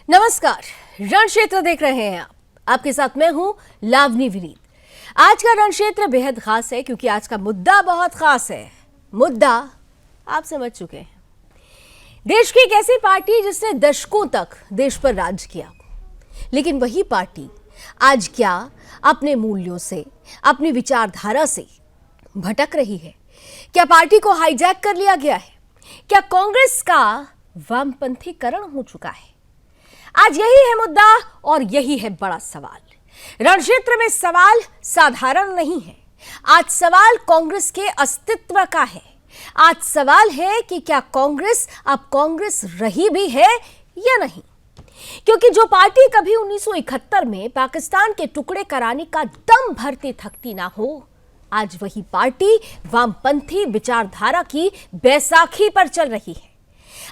नमस्कार, रण क्षेत्र देख रहे हैं आप। आपके साथ मैं हूं लावनी विनीत। आज का रण क्षेत्र बेहद खास है क्योंकि आज का मुद्दा बहुत खास है। मुद्दा आप समझ चुके हैं। देश की एक ऐसी पार्टी जिसने दशकों तक देश पर राज किया, लेकिन वही पार्टी आज क्या अपने मूल्यों से, अपनी विचारधारा से भटक रही है? क्या पार्टी को हाईजैक कर लिया गया है? क्या कांग्रेस का वामपंथीकरण हो चुका है? आज यही है मुद्दा और यही है बड़ा सवाल। रण क्षेत्र में सवाल साधारण नहीं है। आज सवाल कांग्रेस के अस्तित्व का है। आज सवाल है कि क्या कांग्रेस अब कांग्रेस रही भी है या नहीं? क्योंकि जो पार्टी कभी 1971 में पाकिस्तान के टुकड़े कराने का दम भरती थकती ना हो, आज वही पार्टी वामपंथी विचारधारा की बैसाखी पर चल रही है।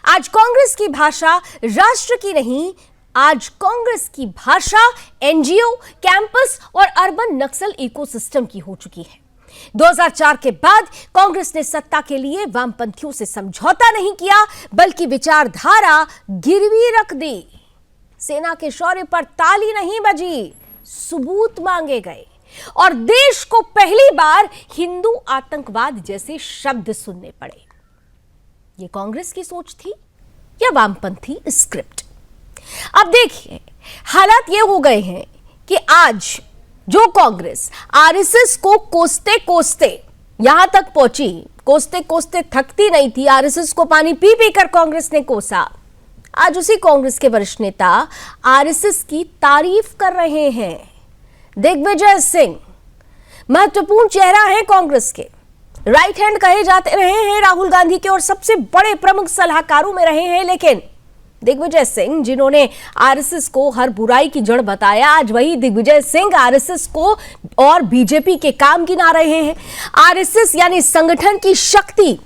आज कांग्रेस की भाषा राष्ट्र की नहीं, आज कांग्रेस की भाषा एनजीओ, कैंपस और अर्बन नक्सल इकोसिस्टम की हो चुकी है। 2004 के बाद कांग्रेस ने सत्ता के लिए वामपंथियों से समझौता नहीं किया, बल्कि विचारधारा गिरवी रख दी। सेना के शौर्य पर ताली नहीं बजी, सबूत मांगे गए और देश को पहली बार हिंदू आतंकवाद जैसे शब्द सुनने पड़े। ये कांग्रेस की सोच थी या वामपंथी स्क्रिप्ट? अब देखिए, हालात ये हो गए हैं कि आज जो कांग्रेस आरएसएस को कोसते कोसते यहां तक पहुंची, कोसते कोसते थकती नहीं थी, आरएसएस को पानी पी पी कर कांग्रेस ने कोसा। आज उसी कांग्रेस के वरिष्ठ नेता आरएसएस की तारीफ कर रहे हैं। दिग्विजय सिंह महत्वपूर्ण चेहरा है कांग्रेस के, राइट हैंड कहे जाते रहे हैं राहुल गांधी के और सबसे बड़े प्रमुख सलाहकारों में रहे हैं। लेकिन दिग्विजय सिंह, जिन्होंने आरएसएस को हर बुराई की जड़ बताया, आज वही दिग्विजय सिंह आरएसएस को और बीजेपी के काम गिना रहे हैं। आरएसएस यानी संगठन की शक्ति,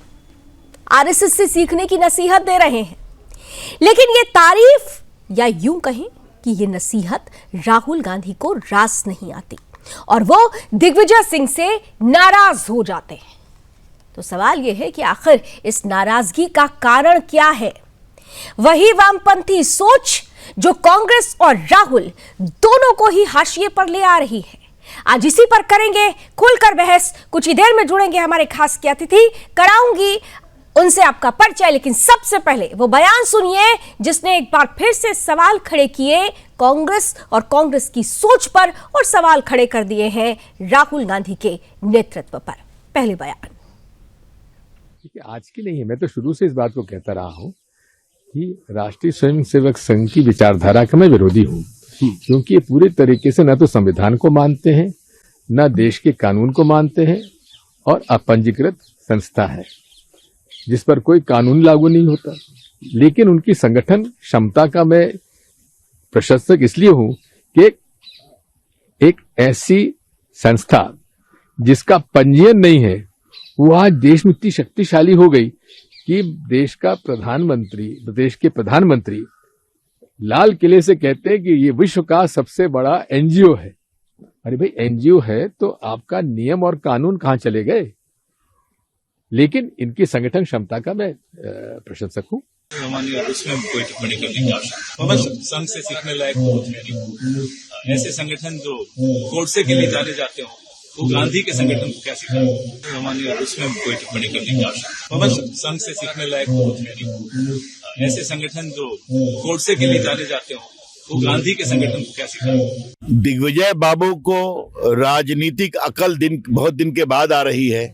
आरएसएस से सीखने की नसीहत दे रहे हैं। लेकिन ये तारीफ या यूं कहें कि ये नसीहत राहुल गांधी को रास नहीं आती और वो दिग्विजय सिंह से नाराज हो जाते हैं। तो सवाल यह है कि आखिर इस नाराजगी का कारण क्या है? वही वामपंथी सोच जो कांग्रेस और राहुल दोनों को ही हाशिए पर ले आ रही है। आज इसी पर करेंगे खुलकर बहस। कुछ ही देर में जुड़ेंगे हमारे खास अतिथि, कराऊंगी उनसे आपका परिचय। लेकिन सबसे पहले वो बयान सुनिए जिसने एक बार फिर से सवाल खड़े किए कांग्रेस और कांग्रेस की सोच पर और सवाल खड़े कर दिए हैं राहुल गांधी के नेतृत्व पर। पहले बयान। आज की नहीं है, मैं तो शुरू से इस बात को कहता रहा हूं कि राष्ट्रीय स्वयंसेवक संघ की विचारधारा का मैं विरोधी हूं, क्योंकि ये पूरे तरीके से न तो संविधान को मानते हैं, न देश के कानून को मानते हैं और अपंजीकृत संस्था है जिस पर कोई कानून लागू नहीं होता। लेकिन उनकी संगठन क्षमता का मैं प्रशंसक इसलिए हूं कि एक ऐसी संस्था जिसका पंजीयन नहीं है, वो आज देश में इतनी शक्तिशाली हो गई कि देश के प्रधानमंत्री लाल किले से कहते हैं कि ये विश्व का सबसे बड़ा एनजीओ है। अरे भाई, एनजीओ है तो आपका नियम और कानून कहां चले गए? लेकिन इनकी संगठन क्षमता का मैं प्रशंसक हूं। उसमें कोई टिप्पणी करने की आवश्यकता, संघ से सीखने लायक बहुत है। ऐसे संगठन जो गोडसे के लिए जाने जाते हो, वो गांधी के संगठन को क्या सिखाए? उसमें कोई टिप्पणी करने की आवश्यकता, संघ से सीखने लायक बहुत है। ऐसे संगठन जो गोडसे के लिए जाने जाते हो, वो गांधी के संगठन को क्या सिखाए? दिग्विजय बाबू को राजनीतिक अकल बहुत दिन के बाद आ रही है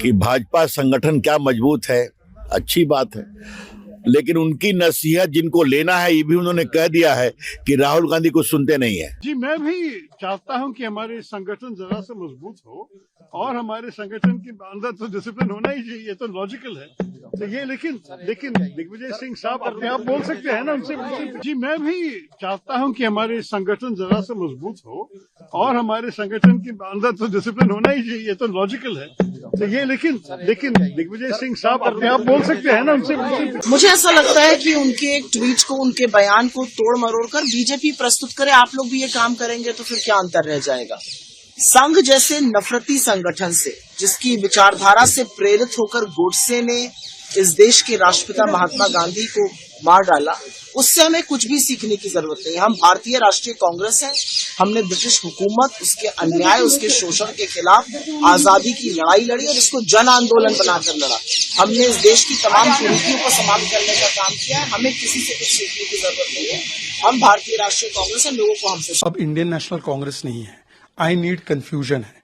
कि भाजपा संगठन क्या मजबूत है। अच्छी बात है, लेकिन उनकी नसीहत जिनको लेना है, ये भी उन्होंने कह दिया है कि राहुल गांधी को सुनते नहीं है। जी, मैं भी चाहता हूं कि हमारे संगठन जरा से मजबूत हो और हमारे संगठन के अंदर तो डिसिप्लिन होना ही चाहिए, तो लॉजिकल है। तो ये लेकिन दिग्विजय सिंह साहब अपने आप बोल सकते हैं ना उनसे। जी, मैं भी चाहता हूं कि हमारे संगठन जरा से मजबूत हो और हमारे संगठन के अंदर तो डिसिप्लिन होना ही चाहिए, तो लॉजिकल है। तो ये लेकिन दिग्विजय सिंह साहब अपने आप बोल सकते हैं ना उनसे। मुझे ऐसा लगता है कि उनके एक ट्वीट को, उनके बयान को तोड़ मरोड़ कर बीजेपी प्रस्तुत करे। आप लोग भी ये काम करेंगे तो फिर क्या अंतर रह जाएगा? संघ जैसे नफरती संगठन से, जिसकी विचारधारा से प्रेरित होकर गोडसे ने इस देश के राष्ट्रपिता महात्मा गांधी को मार डाला, उससे हमें कुछ भी सीखने की जरूरत नहीं। हम भारतीय राष्ट्रीय कांग्रेस हैं, हमने ब्रिटिश हुकूमत, उसके अन्याय, उसके शोषण के खिलाफ आजादी की लड़ाई लड़ी और इसको जन आंदोलन बनाकर लड़ा। हमने इस देश की तमाम कुरीतियों को समाप्त करने का काम किया है। हमें किसी से कुछ सीखने की जरूरत नहीं है। हम भारतीय राष्ट्रीय कांग्रेस हैं, लोगों को हमसे अब इंडियन नेशनल कांग्रेस नहीं है। आई नीड कंफ्यूजन है।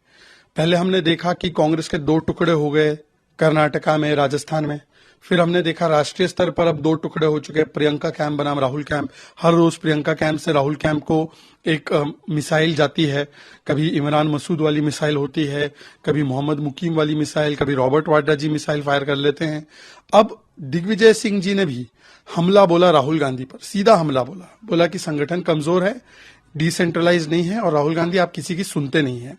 पहले हमने देखा कि कांग्रेस के 2 टुकड़े हो गए कर्नाटका में, राजस्थान में। फिर हमने देखा राष्ट्रीय स्तर पर अब 2 टुकड़े हो चुके हैं, प्रियंका कैंप बनाम राहुल कैंप। हर रोज प्रियंका कैंप से राहुल कैंप को एक मिसाइल जाती है। कभी इमरान मसूद वाली मिसाइल होती है, कभी मोहम्मद मुकीम वाली मिसाइल, कभी रॉबर्ट वाड्रा जी मिसाइल फायर कर लेते हैं। अब दिग्विजय सिंह जी ने भी हमला बोला राहुल गांधी पर, सीधा हमला बोला कि संगठन कमजोर है, डिसेंट्रलाइज नहीं है और राहुल गांधी आप किसी की सुनते नहीं है।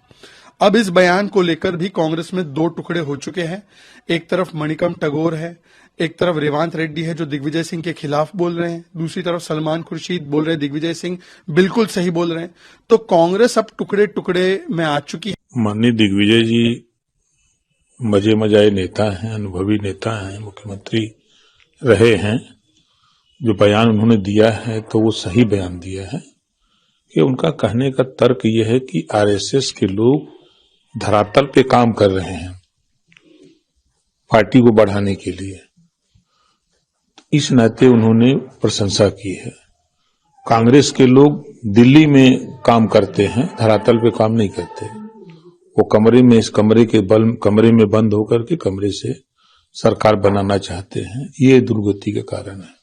अब इस बयान को लेकर भी कांग्रेस में 2 टुकड़े हो चुके हैं। एक तरफ मणिकम टगोर है, एक तरफ रेवांत रेड्डी है जो दिग्विजय सिंह के खिलाफ बोल रहे हैं, दूसरी तरफ सलमान खुर्शीद बोल रहे हैं दिग्विजय सिंह बिल्कुल सही बोल रहे हैं। तो कांग्रेस अब टुकड़े टुकड़े में आ चुकी है। माननीय दिग्विजय जी मजे मजाए नेता हैं, अनुभवी नेता हैं, मुख्यमंत्री रहे हैं। जो बयान उन्होंने दिया है तो वो सही बयान दिया है कि उनका कहने का तर्क ये है कि आरएसएस के लोग धरातल पे काम कर रहे हैं पार्टी को बढ़ाने के लिए। इस नाते उन्होंने प्रशंसा की है। कांग्रेस के लोग दिल्ली में काम करते हैं, धरातल पे काम नहीं करते। वो कमरे में, इस कमरे में बंद होकर के कमरे से सरकार बनाना चाहते हैं। ये दुर्गति का कारण है।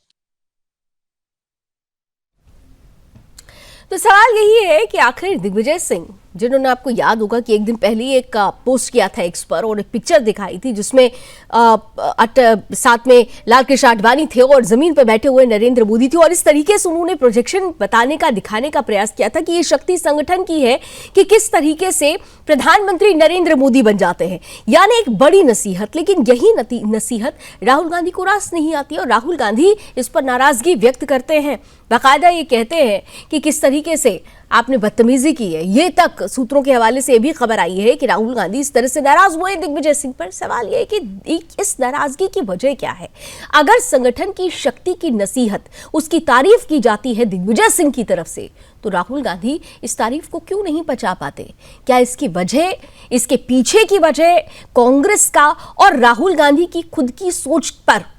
तो सवाल यही है कि आखिर दिग्विजय सिंह, जिन्होंने, आपको याद होगा कि एक दिन पहले एक पोस्ट किया था एक्स पर और एक पिक्चर दिखाई थी जिसमें साथ में लाल कृष्ण आडवाणी थे और जमीन पर बैठे हुए नरेंद्र मोदी थे और इस तरीके से उन्होंने प्रोजेक्शन बताने का, दिखाने का प्रयास किया था कि ये शक्ति संगठन की है कि किस तरीके से प्रधानमंत्री नरेंद्र मोदी बन जाते हैं, यानी एक बड़ी नसीहत। लेकिन यही नसीहत राहुल गांधी को रास नहीं आती और राहुल गांधी इस पर नाराजगी व्यक्त करते हैं। बाकायदा ये कहते हैं कि किस तरीके से आपने बदतमीजी की है। ये तक सूत्रों के हवाले से भी खबर आई है कि राहुल गांधी इस तरह से नाराज हुए दिग्विजय सिंह पर। सवाल यह है कि इस नाराजगी की वजह क्या है? अगर संगठन की शक्ति की नसीहत, उसकी तारीफ की जाती है दिग्विजय सिंह की तरफ से, तो राहुल गांधी इस तारीफ को क्यों नहीं पचा पाते? क्या इसकी वजह, इसके पीछे की वजह कांग्रेस का और राहुल गांधी की खुद की सोच पर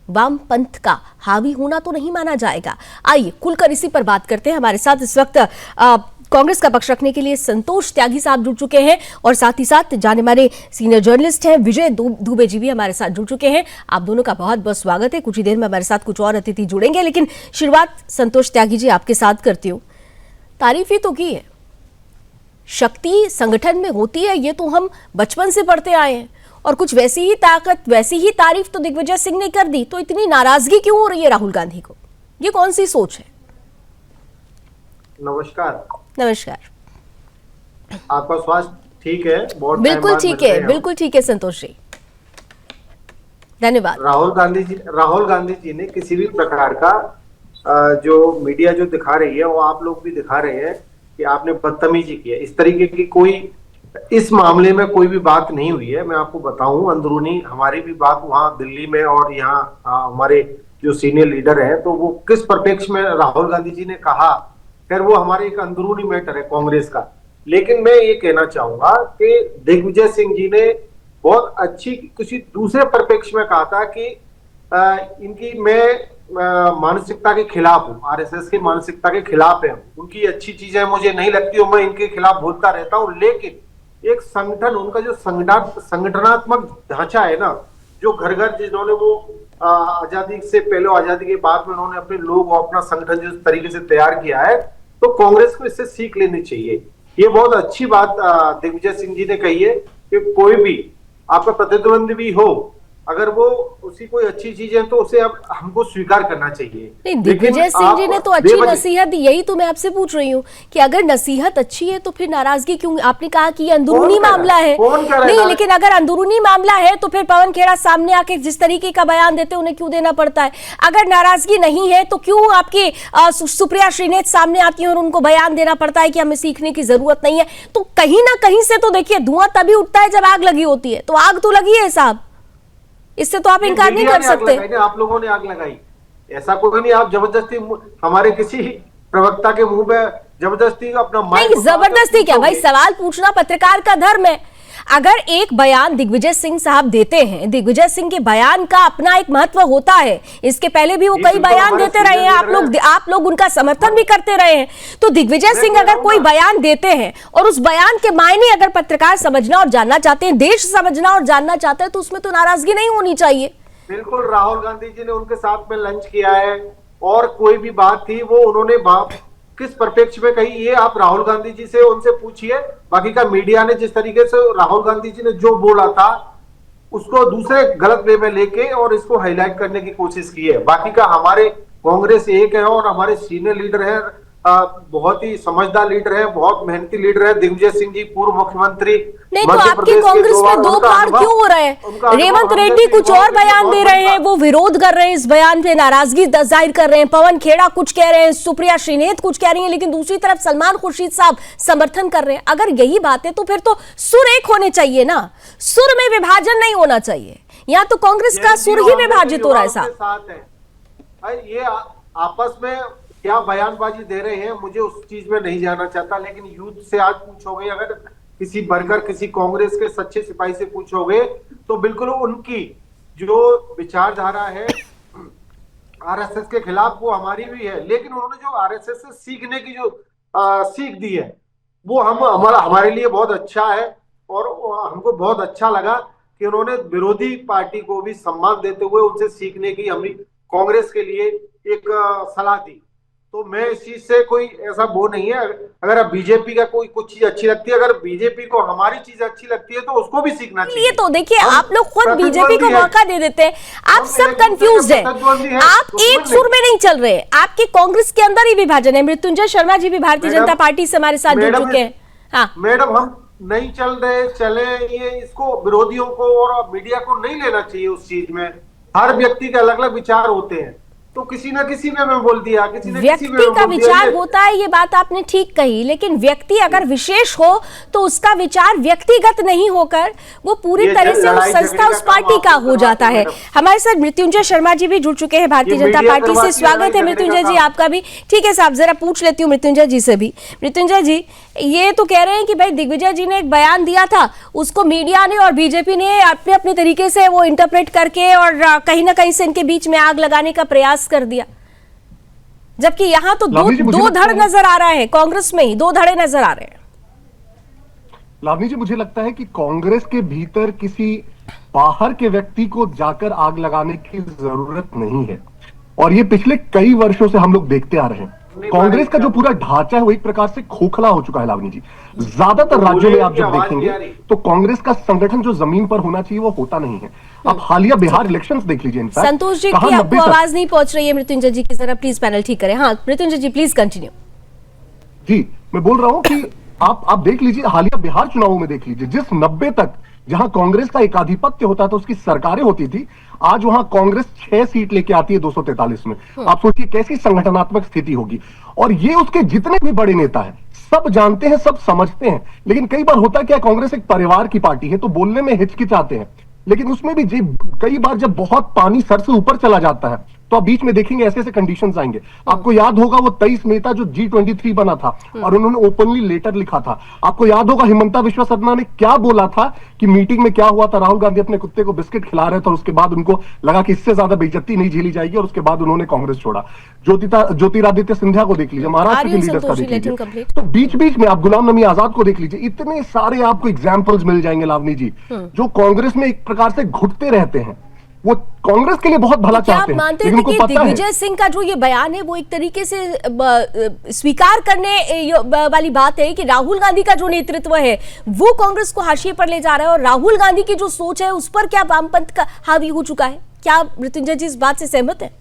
वामपंथ का हावी होना तो नहीं माना जाएगा? आइए खुलकर इसी पर बात करते हैं। हमारे साथ इस वक्त कांग्रेस का पक्ष रखने के लिए संतोष त्यागी साहब जुड़ चुके हैं और साथ ही साथ जाने माने सीनियर जर्नलिस्ट हैं विजय दुबे जी भी हमारे साथ जुड़ चुके हैं। आप दोनों का बहुत बहुत स्वागत है। कुछ ही देर में हमारे साथ कुछ और अतिथि जुड़ेंगे, लेकिन शुरुआत संतोष त्यागी जी आपके साथ करती हूँ। तारीफ ही तो की है, शक्ति संगठन में होती है, ये तो हम बचपन से पढ़ते आए हैं और कुछ वैसी ही ताकत, वैसी ही तारीफ तो दिग्विजय सिंह ने कर दी, तो इतनी नाराजगी क्यों हो रही है राहुल गांधी को? ये कौन सी सोच है? नमस्कार। नमस्कार। आपका स्वास्थ्य ठीक है? बहुत बिल्कुल ठीक है, बिल्कुल ठीक है संतोष जी, धन्यवाद। राहुल गांधी जी ने किसी भी प्रकार का जो मीडिया जो दिखा रही है, वो आप लोग भी दिखा रहे हैं कि आपने बदतमीजी की है। इस तरीके की कोई इस मामले में कोई भी बात नहीं हुई है। मैं आपको बताऊं, अंदरूनी हमारी भी बात वहां दिल्ली में और यहाँ हमारे जो सीनियर लीडर हैं, तो वो किस परिप्रेक्ष्य में राहुल गांधी जी ने कहा, खैर वो हमारे एक अंदरूनी मैटर है कांग्रेस का। लेकिन मैं ये कहना चाहूंगा कि दिग्विजय सिंह जी ने बहुत अच्छी किसी दूसरे परिप्रेक्ष्य में कहा था कि इनकी मैं मानसिकता के खिलाफ हूँ, आरएसएस की मानसिकता के खिलाफ है। उनकी अच्छी चीजें मुझे नहीं लगती और मैं इनके खिलाफ बोलता रहता हूँ। लेकिन एक संगठन, उनका जो संगठनात्मक ढांचा है ना, जो घर घर जिन्होंने वो आजादी से पहले, आजादी के बाद में उन्होंने अपने लोग और अपना संगठन जिस तरीके से तैयार किया है, तो कांग्रेस को इससे सीख लेनी चाहिए। ये बहुत अच्छी बात दिग्विजय सिंह जी ने कही है कि कोई भी आपका प्रतिद्वंदी भी हो, अगर वो उसकी कोई अच्छी चीज है तो उसे अब हमको स्वीकार करना चाहिए। नहीं, दिग्विजय सिंह जी ने तो अच्छी नसीहत दी, यही तो मैं आपसे पूछ रही हूँ कि अगर नसीहत अच्छी है तो फिर नाराजगी क्यों? आपने कहा कि ये अंदरूनी मामला है, नहीं, लेकिन अगर अंदरूनी मामला है तो फिर पवन खेड़ा सामने आके जिस तरीके का बयान देते उन्हें क्यों देना पड़ता है? अगर नाराजगी नहीं है तो क्यों आपकी सुप्रिया श्रीनेत सामने आती है और उनको बयान देना पड़ता है कि हमें सीखने की जरूरत नहीं है? तो कहीं ना कहीं से तो देखिए, धुआं तभी उठता है जब आग लगी होती है, तो आग तो लगी है साहब, इससे तो आप इनकार नहीं कर सकते। आप लोगों ने आग लगाई, ऐसा कोई नहीं आप जबरदस्ती हमारे किसी प्रवक्ता के मुंह पे जबरदस्ती अपना नहीं, जबरदस्ती क्या भाई, सवाल पूछना पत्रकार का धर्म है। अगर एक बयान दिग्विजय सिंह साहब देते हैं, दिग्विजय सिंह के बयान का अपना एक महत्व होता है, इसके पहले भी वो कई बयान देते रहे हैं, आप लोग उनका समर्थन भी करते रहे हैं। तो दिग्विजय सिंह अगर कोई बयान देते हैं और उस बयान के मायने अगर पत्रकार समझना और जानना चाहते हैं, देश समझना और जानना चाहते हैं, तो उसमें तो नाराजगी नहीं होनी चाहिए। बिल्कुल, राहुल गांधी जी ने उनके साथ में लंच किया है और कोई भी बात थी वो उन्होंने किस परिप्रेक्ष्य में कही, ये आप राहुल गांधी जी से उनसे पूछिए। बाकी का मीडिया ने जिस तरीके से राहुल गांधी जी ने जो बोला था उसको दूसरे गलत वे में लेके और इसको हाईलाइट करने की कोशिश की है। बाकी का हमारे कांग्रेस एक है और हमारे सीनियर लीडर है, बहुत ही समझदार लीडर है, बहुत मेहनती लीडर है दिग्विजय सिंह जी, पूर्व मुख्यमंत्री। नहीं तो आपकी कांग्रेस में दो फाड़ क्यों हो रहे हैं? रेवंत रेड्डी कुछ और बयान दे रहे हैं, वो विरोध कर रहे हैं, इस बयान पे नाराजगी जाहिर कर रहे हैं, पवन खेड़ा कुछ कह रहे हैं, सुप्रिया श्रीनेत कुछ कह रही हैं, लेकिन दूसरी तरफ सलमान खुर्शीद साहब समर्थन कर रहे हैं। अगर यही बात है तो फिर तो सुर एक होने चाहिए ना, सुर में विभाजन नहीं होना चाहिए। यहाँ तो कांग्रेस का सुर ही विभाजित हो रहा है साहब। ये आपस में क्या बयानबाजी दे रहे हैं मुझे उस चीज में नहीं जाना चाहता, लेकिन यूथ से आज पूछोगे, अगर किसी वर्कर किसी कांग्रेस के सच्चे सिपाही से पूछोगे तो बिल्कुल उनकी जो विचारधारा है आरएसएस के खिलाफ वो हमारी भी है, लेकिन उन्होंने जो आरएसएस से सीखने की जो सीख दी है वो हमारे लिए बहुत अच्छा है और हमको बहुत अच्छा लगा कि उन्होंने विरोधी पार्टी को भी सम्मान देते हुए उनसे सीखने की हमें कांग्रेस के लिए एक सलाह दी। तो मैं इस चीज से कोई ऐसा वो नहीं है। अगर अब बीजेपी का कोई कुछ चीज अच्छी लगती है, अगर बीजेपी को हमारी चीज अच्छी लगती है तो उसको भी सीखना चाहिए। ये तो देखिए आप लोग खुद बीजेपी को मौका दे देते हैं, आप सब कंफ्यूज हैं, आप एक सुर में नहीं चल रहे, आपके कांग्रेस के अंदर ही विभाजन है। मृत्युंजय शर्मा जी भी भारतीय जनता पार्टी से हमारे साथ जुड़ चुके हैं। हाँ मैडम, हम नहीं चल रहे, चले, ये इसको विरोधियों को और मीडिया को नहीं लेना चाहिए उस चीज में। हर व्यक्ति के अलग अलग विचार होते हैं, तो किसी ना किसी में मैं बोल दिया, किसी ने व्यक्ति किसी में का विचार होता है, ये बात आपने ठीक कही, लेकिन व्यक्ति अगर विशेष हो तो उसका विचार व्यक्तिगत नहीं होकर वो पूरी तरह से उस संस्था उस पार्टी का हो जाता है। हमारे साथ मृत्युंजय शर्मा जी भी जुड़ चुके हैं भारतीय जनता पार्टी से। स्वागत है मृत्युंजय जी आपका भी। ठीक है साहब, जरा पूछ लेती हूँ मृत्युंजय जी से भी। मृत्युंजय जी, ये तो कह रहे हैं कि भाई दिग्विजय जी ने एक बयान दिया था, उसको मीडिया ने और बीजेपी ने अपने अपने तरीके से वो इंटरप्रेट करके और कहीं ना कहीं से इनके बीच में आग लगाने का प्रयास कर दिया, जबकि यहाँ तो दो धड़ नजर आ रहा है, कांग्रेस में ही दो धड़े नजर आ रहे हैं। लावनी जी, मुझे लगता है कि कांग्रेस के भीतर किसी बाहर के व्यक्ति को जाकर आग लगाने की जरूरत नहीं है, और ये पिछले कई वर्षों से हम लोग देखते आ रहे हैं। कांग्रेस का जो पूरा ढांचा है वो एक प्रकार से खोखला हो चुका है लावनी जी। ज्यादातर राज्यों में आप जब देखेंगे तो कांग्रेस का संगठन जो जमीन पर होना चाहिए वो होता नहीं है। आप हालिया बिहार इलेक्शंस देख लीजिए। संतोष जी की आपको आवाज नहीं पहुंच रही है मृत्युंजय जी की, जरा प्लीज पैनल ठीक करें। हाँ मृत्युंजय जी प्लीज कंटिन्यू। जी मैं बोल रहा हूं कि आप देख लीजिए, हालिया बिहार चुनावों में देख लीजिए, जिस 90 तक जहां कांग्रेस का एकाधिपत्य होता था, उसकी सरकारें होती थी, आज वहां कांग्रेस 6 सीट लेके आती है 243 में। आप सोचिए कैसी संगठनात्मक स्थिति होगी। और ये उसके जितने भी बड़े नेता हैं सब जानते हैं, सब समझते हैं, लेकिन कई बार होता क्या, कांग्रेस एक परिवार की पार्टी है तो बोलने में हिचकिचाते हैं, लेकिन उसमें भी कई बार जब बहुत पानी सर से ऊपर चला जाता है तो आप बीच में देखेंगे ऐसे ऐसे कंडीशंस आएंगे। आपको याद होगा वो 23 नेता जो G23 बना था और उन्होंने ओपनली लेटर लिखा था। आपको याद होगा हिमंता विश्वा शर्मा ने क्या बोला था कि मीटिंग में क्या हुआ था, राहुल गांधी अपने कुत्ते को बिस्किट खिला रहे थे और उसके बाद उनको लगा कि इससे ज्यादा बेइज्जती नहीं झेली जाएगी और उसके बाद उन्होंने कांग्रेस छोड़ा। ज्योतिरादित्य सिंधिया को देख लीजिए, महाराष्ट्र के लीडर्स का देख लीजिए, तो बीच बीच में आप गुलाम नबी आजाद को देख लीजिए, इतने सारे आपको एग्जाम्पल्स मिल जाएंगे लावनी जी जो कांग्रेस में एक प्रकार से घुटते रहते हैं। वो कांग्रेस के लिए बहुत भला चाहते हैं, लेकिन उनको पता है दिग्विजय सिंह का जो ये बयान है वो एक तरीके से स्वीकार करने वाली बात है कि राहुल गांधी का जो नेतृत्व है वो कांग्रेस को हाशिए पर ले जा रहा है और राहुल गांधी की जो सोच है उस पर क्या वामपंथ का हावी हो चुका है। क्या मृत्युंजय जी इस बात से सहमत है?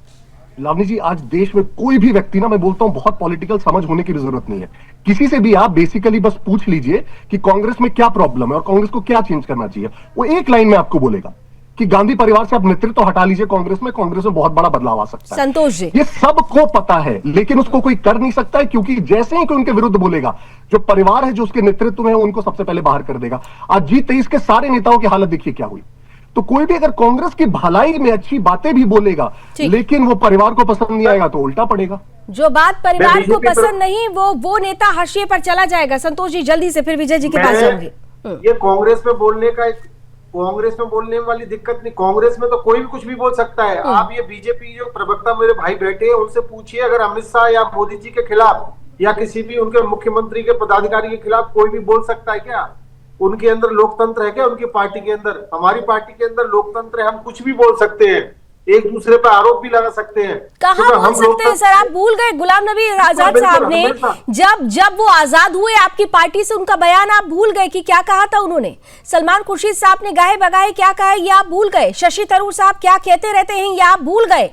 लावनी जी, आज देश में कोई भी व्यक्ति ना, मैं बोलता हूं बहुत पॉलिटिकल समझ होने की भी जरूरत नहीं है। किसी से भी आप बेसिकली बस पूछ लीजिए कि कांग्रेस में क्या प्रॉब्लम है और कांग्रेस को क्या चेंज करना चाहिए, वो एक लाइन में आपको बोलेगा कि गांधी परिवार से आप नेतृत्व हटा लीजिए कांग्रेस में बहुत बड़ा बदलाव आ सकता है। संतोष जी, ये सबको पता है, लेकिन उसको कोई कर नहीं सकता है, क्योंकि जैसे ही कोई उनके विरुद्ध बोलेगा, जो परिवार है जो उसके नेतृत्व में है उनको सबसे पहले बाहर कर देगा। आज G23 के सारे नेताओं की हालत देखिए क्या हुई। तो कोई भी अगर कांग्रेस की भलाई में अच्छी बातें भी बोलेगा लेकिन वो परिवार को पसंद नहीं आएगा तो उल्टा पड़ेगा। जो बात परिवार को पसंद नहीं वो नेता हाशिए पर चला जाएगा। संतोष जी जल्दी से, फिर विजय जी के पास जाऊंगी। ये कांग्रेस में बोलने का कांग्रेस में बोलने वाली दिक्कत नहीं, कांग्रेस में तो कोई भी कुछ भी बोल सकता है। आप ये बीजेपी जो प्रवक्ता मेरे भाई बैठे हैं उनसे पूछिए, अगर अमित शाह या मोदी जी के खिलाफ या किसी भी उनके मुख्यमंत्री के पदाधिकारी के खिलाफ कोई भी बोल सकता है क्या? उनके अंदर लोकतंत्र है क्या? उनकी पार्टी के अंदर, हमारी पार्टी के अंदर लोकतंत्र है, हम कुछ भी बोल सकते हैं, एक दूसरे पर आरोप भी लगा सकते हैं। कहाँ बोल सकते हैं सर? आप भूल गए गुलाम नबी आजाद साहब ने जब वो आजाद हुए आपकी पार्टी से, उनका बयान आप भूल गए कि क्या कहा था उन्होंने। सलमान खुर्शीद साहब ने गाहे बगाहे क्या कहा ये आप भूल गए। शशि थरूर साहब क्या कहते रहते हैं ये आप भूल गए।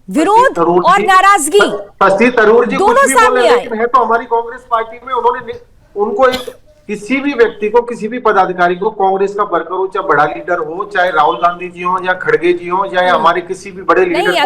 विरोध और नाराजगी शशि थरूर जी दोनों सामने आए। है तो हमारी कांग्रेस पार्टी में उन्होंने उनको किसी भी व्यक्ति को, किसी भी पदाधिकारी को, कांग्रेस का वर्कर हो, चाहे बड़ा लीडर हो, चाहे राहुल गांधी जी हो या खड़गे जी हो, चाहे हमारे किसी भी बड़े लीडर नहीं,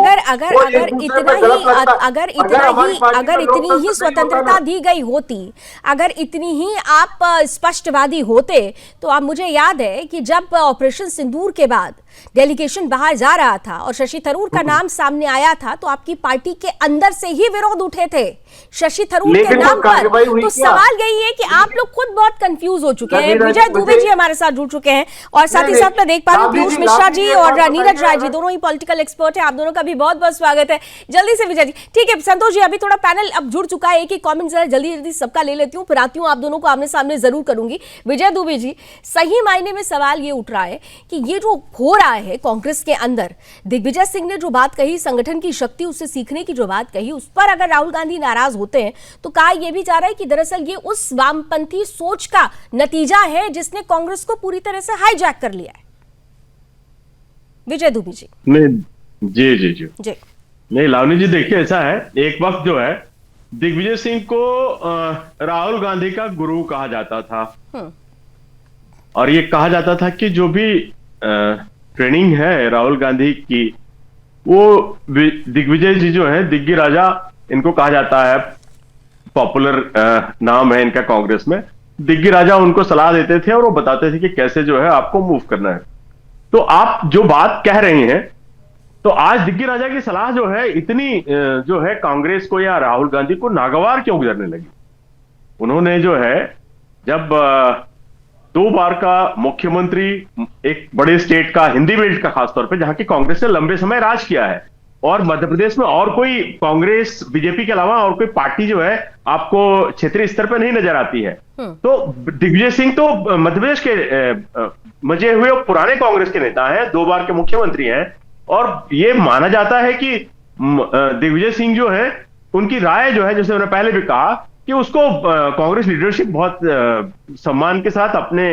अगर इतनी ही स्वतंत्रता दी गई होती, अगर इतनी ही आप स्पष्टवादी होते, तो आप मुझे याद है कि जब ऑपरेशन सिंदूर के बाद डेलीगेशन बाहर जा रहा था और शशि थरूर का नाम सामने आया था तो आपकी पार्टी के अंदर से ही विरोध उठे थे शशि थरूर के नाम पर। तो सवाल यही है कि आप लोग खुद बहुत कंफ्यूज हो चुके हैं। विजय दुबे जी हमारे साथ जुड़ चुके हैं और साथ ही साथ मैं देख पा रही हूँ पीयूष मिश्रा जी और नीरज राय जी, दोनों ही पॉलिटिकल एक्सपर्ट हैं। आप दोनों का भी बहुत बहुत स्वागत है। जल्दी से विजय जी। ठीक है संतोष जी, अभी थोड़ा पैनल अब जुड़ चुका है, एक एक कॉमेंट जरा जल्दी जल्दी सबका ले लेती हूँ, फिर आती हूँ आप दोनों को आमने सामने जरूर करूंगी। विजय दुबे जी, सही मायने में सवाल ये उठ रहा है कि ये जो हो रहा है कांग्रेस के अंदर, दिग्विजय सिंह ने जो बात कही, संगठन की शक्ति, उससे सीखने की जो बात कही, उस पर अगर राहुल गांधी नाराज होते हैं तो कहा यह भी जा रहा है कि दरअसल ये उस वामपंथी सोच का नतीजा है जिसने कांग्रेस को पूरी तरह से हाईजैक कर लिया है। विजय दुबे जी। जी जी जी जी नहीं लावनी जी, देखिए ऐसा है, एक वक्त जो है दिग्विजय सिंह को राहुल गांधी का गुरु कहा जाता था और ये कहा जाता था कि जो भी ट्रेनिंग है राहुल गांधी की, वो दिग्विजय जी जो है, दिग्गी राजा इनको कहा जाता है, पॉपुलर नाम है इनका कांग्रेस में। दिग्गी राजा उनको सलाह देते थे और वो बताते थे कि कैसे जो है आपको मूव करना है। तो आप जो बात कह रहे हैं, तो आज दिग्गी राजा की सलाह जो है इतनी जो है कांग्रेस को या राहुल गांधी को नागवार क्यों गुजरने लगी? उन्होंने जो है जब 2 बार का मुख्यमंत्री, एक बड़े स्टेट का, हिंदी बेल्ट का खासतौर पे, जहां की कांग्रेस ने लंबे समय राज किया है और मध्य प्रदेश में और कोई कांग्रेस बीजेपी के अलावा और कोई पार्टी जो है आपको क्षेत्रीय स्तर पर नहीं नजर आती है। तो दिग्विजय सिंह तो मध्य प्रदेश के मजे हुए पुराने कांग्रेस के नेता हैं, 2 बार के मुख्यमंत्री हैं और ये माना जाता है कि दिग्विजय सिंह जो है, उनकी राय जो है, जैसे मैंने पहले भी कहा कि उसको कांग्रेस लीडरशिप बहुत सम्मान के साथ अपने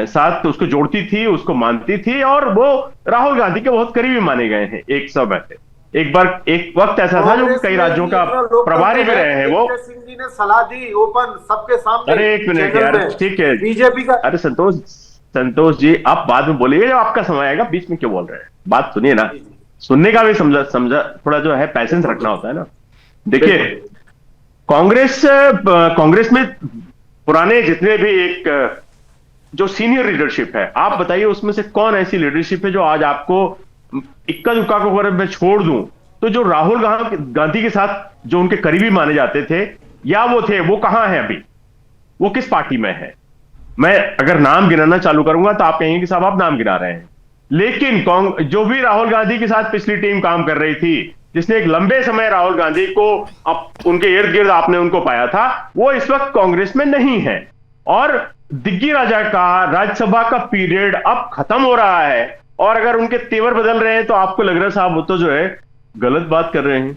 साथ उसको जोड़ती थी, उसको मानती थी और वो राहुल गांधी के बहुत करीबी माने गए हैं एक समय पे। एक वक्त ऐसा था जो कई राज्यों का प्रभारी भी रहे हैं वो। सिंह जी ने सलाह दी ओपन सबके सामने। अरे एक मिनट यार, ठीक है बीजेपी का। अरे संतोष जी, आप बाद में बोलिए, जब आपका समय आएगा, बीच में क्यों बोल रहे हैं? बात सुनिए ना, सुनने का भी समझा थोड़ा जो है पैसेंस रखना होता है ना। देखिए कांग्रेस में पुराने जितने भी एक जो सीनियर लीडरशिप है, आप बताइए उसमें से कौन ऐसी लीडरशिप है जो आज आपको इक्का दुक्का को अगर मैं छोड़ दूं तो जो राहुल गांधी के साथ जो उनके करीबी माने जाते थे या वो थे, वो कहां है अभी? वो किस पार्टी में है? मैं अगर नाम गिनाना चालू करूंगा तो आप कहेंगे कि साहब आप नाम गिना रहे हैं, लेकिन जो भी राहुल गांधी के साथ पिछली टीम काम कर रही थी, जिसने एक लंबे समय राहुल गांधी को उनके इर्द गिर्द आपने उनको पाया था, वो इस वक्त कांग्रेस में नहीं है। और दिग्गी राजा का राज्यसभा का पीरियड अब खत्म हो रहा है और अगर उनके तेवर बदल रहे हैं तो आपको लग रहा है साहब वो तो जो है गलत बात कर रहे हैं।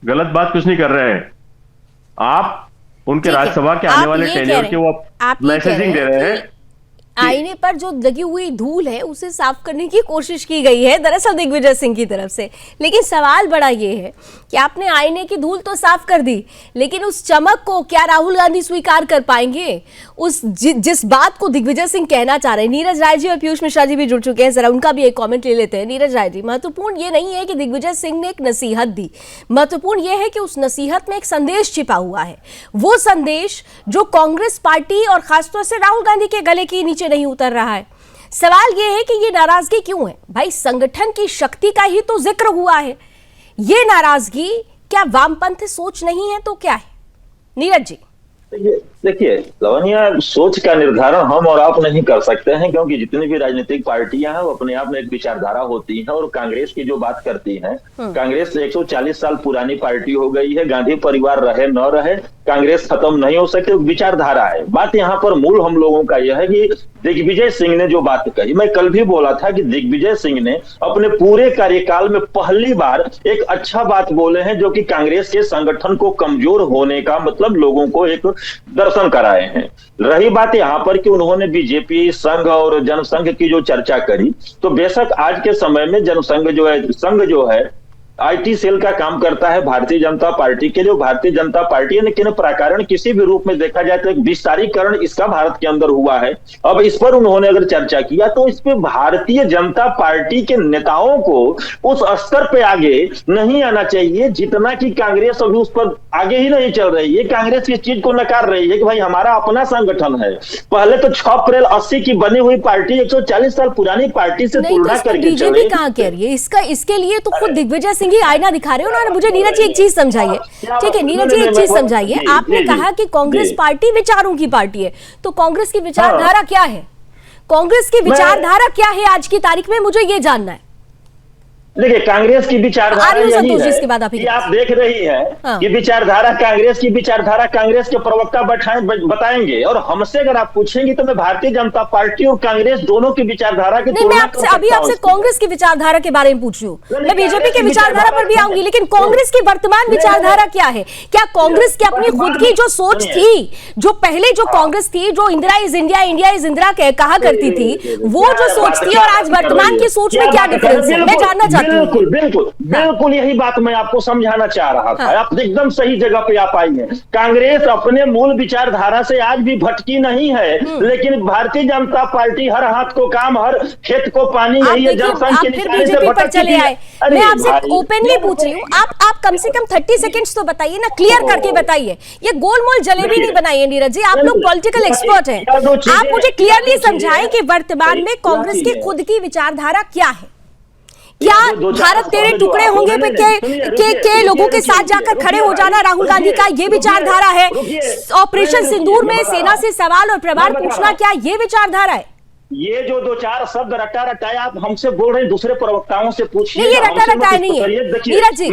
गलत बात कुछ नहीं कर रहे हैं, आप उनके राज्यसभा के आने वाले टेन्योर के वो मैसेजिंग दे रहे हैं। आईने पर जो लगी हुई धूल है उसे साफ करने की कोशिश की गई है दरअसल दिग्विजय सिंह की तरफ से, लेकिन सवाल बड़ा ये है कि आपने आईने की धूल तो साफ कर दी, लेकिन उस चमक को क्या राहुल गांधी स्वीकार कर पाएंगे? उस जिस बात को दिग्विजय सिंह कहना चाह रहे हैं। नीरज राय जी और पीयूष मिश्रा जी भी जुड़ चुके हैं, जरा उनका भी एक कॉमेंट ले लेते हैं। नीरज राय जी, महत्वपूर्ण ये नहीं है कि दिग्विजय सिंह ने एक नसीहत दी, महत्वपूर्ण यह है कि उस नसीहत में एक संदेश छिपा हुआ है, वो संदेश जो कांग्रेस पार्टी और खासतौर से राहुल गांधी के गले के नीचे नहीं उतर रहा है। सवाल ये है कि ये नाराजगी क्यों है? भाई संगठन की शक्ति का ही तो जिक्र हुआ है। ये नाराजगी क्या वामपंथ सोच नहीं है तो क्या है? नीरज जी देखिए लवनिया, सोच का निर्धारण हम और आप नहीं कर सकते हैं, क्योंकि जितनी भी राजनीतिक पार्टियां हैं वो अपने आप में एक विचारधारा होती हैं। और कांग्रेस की जो बात करती है, कांग्रेस 140 साल पुरानी पार्टी हो गई है। गांधी परिवार रहे न रहे, कांग्रेस खत्म नहीं हो सकती, विचारधारा है। बात यहाँ पर मूल हम लोगों का यह है कि दिग्विजय सिंह ने जो बात कही, मैं कल भी बोला था कि दिग्विजय सिंह ने अपने पूरे कार्यकाल में पहली बार एक अच्छा बात बोले हैं, जो कि कांग्रेस के संगठन को कमजोर होने का मतलब लोगों को एक दर्शन कराए हैं। रही बात यहाँ पर कि उन्होंने बीजेपी, संघ और जनसंघ की जो चर्चा करी, तो बेशक आज के समय में जनसंघ जो है, संघ जो है आईटी सेल का काम करता है भारतीय जनता पार्टी के लिए। भारतीय जनता पार्टी है, लेकिन प्रकरण किसी भी रूप में देखा जाए तो एक विस्तारीकरण इसका भारत के अंदर हुआ है। अब इस पर उन्होंने अगर चर्चा किया तो इस पे भारतीय जनता पार्टी के नेताओं को उस स्तर पे आगे नहीं आना चाहिए जितना कि कांग्रेस अभी उस पर आगे ही नहीं चल रही है। कांग्रेस इस चीज को नकार रही है कि भाई हमारा अपना संगठन है। पहले तो 6 अप्रैल 80 की बनी हुई पार्टी 140 साल पुरानी पार्टी से तुलना करके बीजेपी कहां कह रही है इसके लिए तो खुद दिग्विजय सिंह ही आईना दिखा रहे हो। उन्होंने मुझे नीरज जी एक चीज समझाइए, ठीक है नीरज जी एक चीज समझाइए। आपने कहा कि कांग्रेस पार्टी विचारों की पार्टी है, तो कांग्रेस की विचारधारा क्या है? कांग्रेस की विचारधारा क्या है आज की तारीख में, मुझे ये जानना है। देखिए कांग्रेस की विचारधारा यही है इसके बाद आप देख रही हैं कि विचारधारा कांग्रेस की विचारधारा कांग्रेस के प्रवक्ता बताएंगे। और हमसे अगर आप पूछेंगे तो मैं भारतीय जनता पार्टी और कांग्रेस दोनों की विचारधारा की तुलना अभी आपसे कांग्रेस की विचारधारा के बारे में पूछ रही हूँ। मैं बीजेपी की विचारधारा पर भी आऊंगी, लेकिन कांग्रेस की वर्तमान विचारधारा क्या है? क्या कांग्रेस की अपनी खुद की जो सोच थी, जो पहले जो कांग्रेस थी, जो Indira is India, India is Indira कहा करती थी, वो जो सोच थी और आज वर्तमान की सोच में क्या डिफरेंस है, मैं जानना चाहती हूँ। बिल्कुल बिल्कुल बिल्कुल यही बात मैं आपको समझाना चाह रहा था। आप एकदम सही जगह पे आप आई हैं। कांग्रेस अपने मूल विचारधारा से आज भी भटकी नहीं है, लेकिन भारतीय जनता पार्टी हर हाथ को काम, हर खेत को पानी, यही है जनसंघ के निशाने से भटकी चले आए। मैं आपसे ओपनली पूछ रही हूँ, आप कम से कम 30 सेकंड्स तो बताइए ना, क्लियर करके बताइए। ये गोलमोल जलेबी नहीं बनाइए नीरज जी, आप लोग पॉलिटिकल एक्सपर्ट हैं। आप मुझे क्लियरली समझाएं कि वर्तमान में कांग्रेस की खुद की विचारधारा क्या है। क्या भारत तेरे टुकड़े होंगे पे के लोगों के साथ जाकर खड़े हो जाना राहुल गांधी का ये विचारधारा है? ऑपरेशन सिंदूर में सेना से सवाल और प्रमाण पूछना क्या ये विचारधारा है? ये जो 2-4 शब्द रटाया आप हमसे बोल रहे हैं, दूसरे प्रवक्ताओं से पूछिए। नहीं, ये रटाया नहीं है नीरज जी,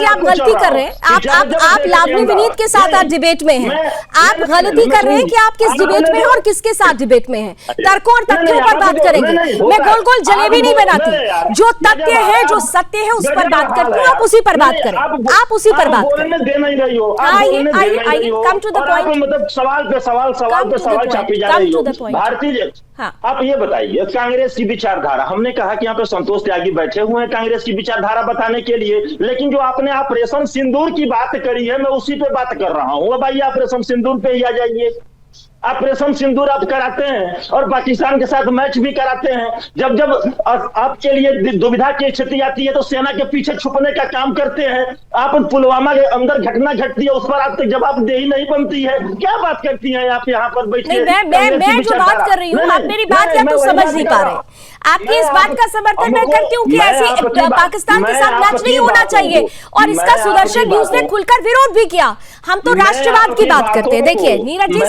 आप गलती कर रहे हैं। आप लावनी विनीत के साथ आज डिबेट में हैं। आप गलती कर रहे हैं कि आप किस डिबेट में हैं और किसके साथ डिबेट में हैं। तर्कों और तथ्यों पर बात करेंगे। मैं गोल गोल जलेबी नहीं बनाती। जो तथ्य है, जो सत्य है, उस पर बात करती हूँ। आप उसी पर बात करें, आप उसी पर बात करें। आइए, कम टू द पॉइंट। मतलब सवाल पे सवाल छापी जा रही है। भारतीय आप ये बताइए, कांग्रेस की विचारधारा, हमने कहा कि यहाँ पे संतोष त्यागी बैठे हुए हैं कांग्रेस की विचारधारा बताने के लिए, लेकिन जो आपने ऑपरेशन सिंदूर की बात करी है, मैं उसी पे बात कर रहा हूँ। अब आइए ऑपरेशन सिंदूर पे ही आ जाइए। ऑपरेशन सिंदूर आप कराते हैं और पाकिस्तान के साथ मैच भी कराते हैं। जब आपके लिए दुविधा की स्थिति आती है तो सेना के पीछे छुपने का काम करते हैं। आप पुलवामा के अंदर घटना घटती है, उस पर आप तक जवाबदेही नहीं बनती है। क्या बात करती हैं आप यहाँ पर बैठे? मैं जो बात कर रही हूँ, आप मेरी बात या तो समझ नहीं पा रहे। आपकी इस बात का समर्थन मैं करती हूँ कि ऐसे पाकिस्तान के साथ मैच नहीं होना चाहिए, और इसका सुदर्शन न्यूज ने खुलकर विरोध भी किया। हम तो राष्ट्रवाद की बात करते हैं। देखिए नीरज जी,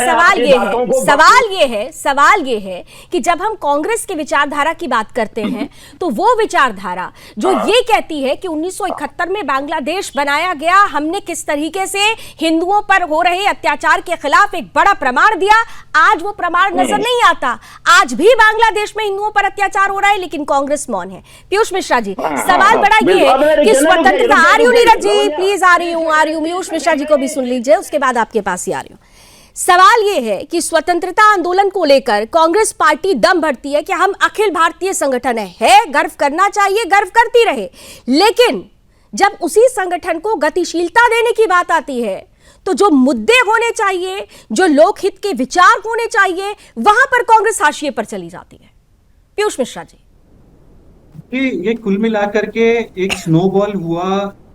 सवाल ये है कि जब हम कांग्रेस की विचारधारा की बात करते हैं तो वो विचारधारा जो ये कहती है कि 1971 में बांग्लादेश बनाया गया, हमने किस तरीके से हिंदुओं पर हो रहे अत्याचार के खिलाफ एक बड़ा प्रमाण दिया, आज वो प्रमाण नजर नहीं आता। आज भी बांग्लादेश में हिंदुओं पर अत्याचार हो रहा है, लेकिन कांग्रेस मौन है। पीयूष मिश्रा जी, सवाल बड़ा ये है कि स्वतंत्रता, आ रही हूँ नीरज जी, प्लीज आ रही हूँ। पीयूष मिश्रा जी को भी सुन लीजिए, उसके बाद आपके पास ही आ रही हूँ। सवाल यह है कि स्वतंत्रता आंदोलन को लेकर कांग्रेस पार्टी दम भरती है कि हम अखिल भारतीय संगठन है, गर्व करना चाहिए, गर्व करती रहे, लेकिन जब उसी संगठन को गतिशीलता देने की बात आती है तो जो मुद्दे होने चाहिए, जो लोकहित के विचार होने चाहिए, वहां पर कांग्रेस हाशिए पर चली जाती है। पीयूष मिश्रा जी, ये कुल मिलाकर के एक स्नोबॉल हुआ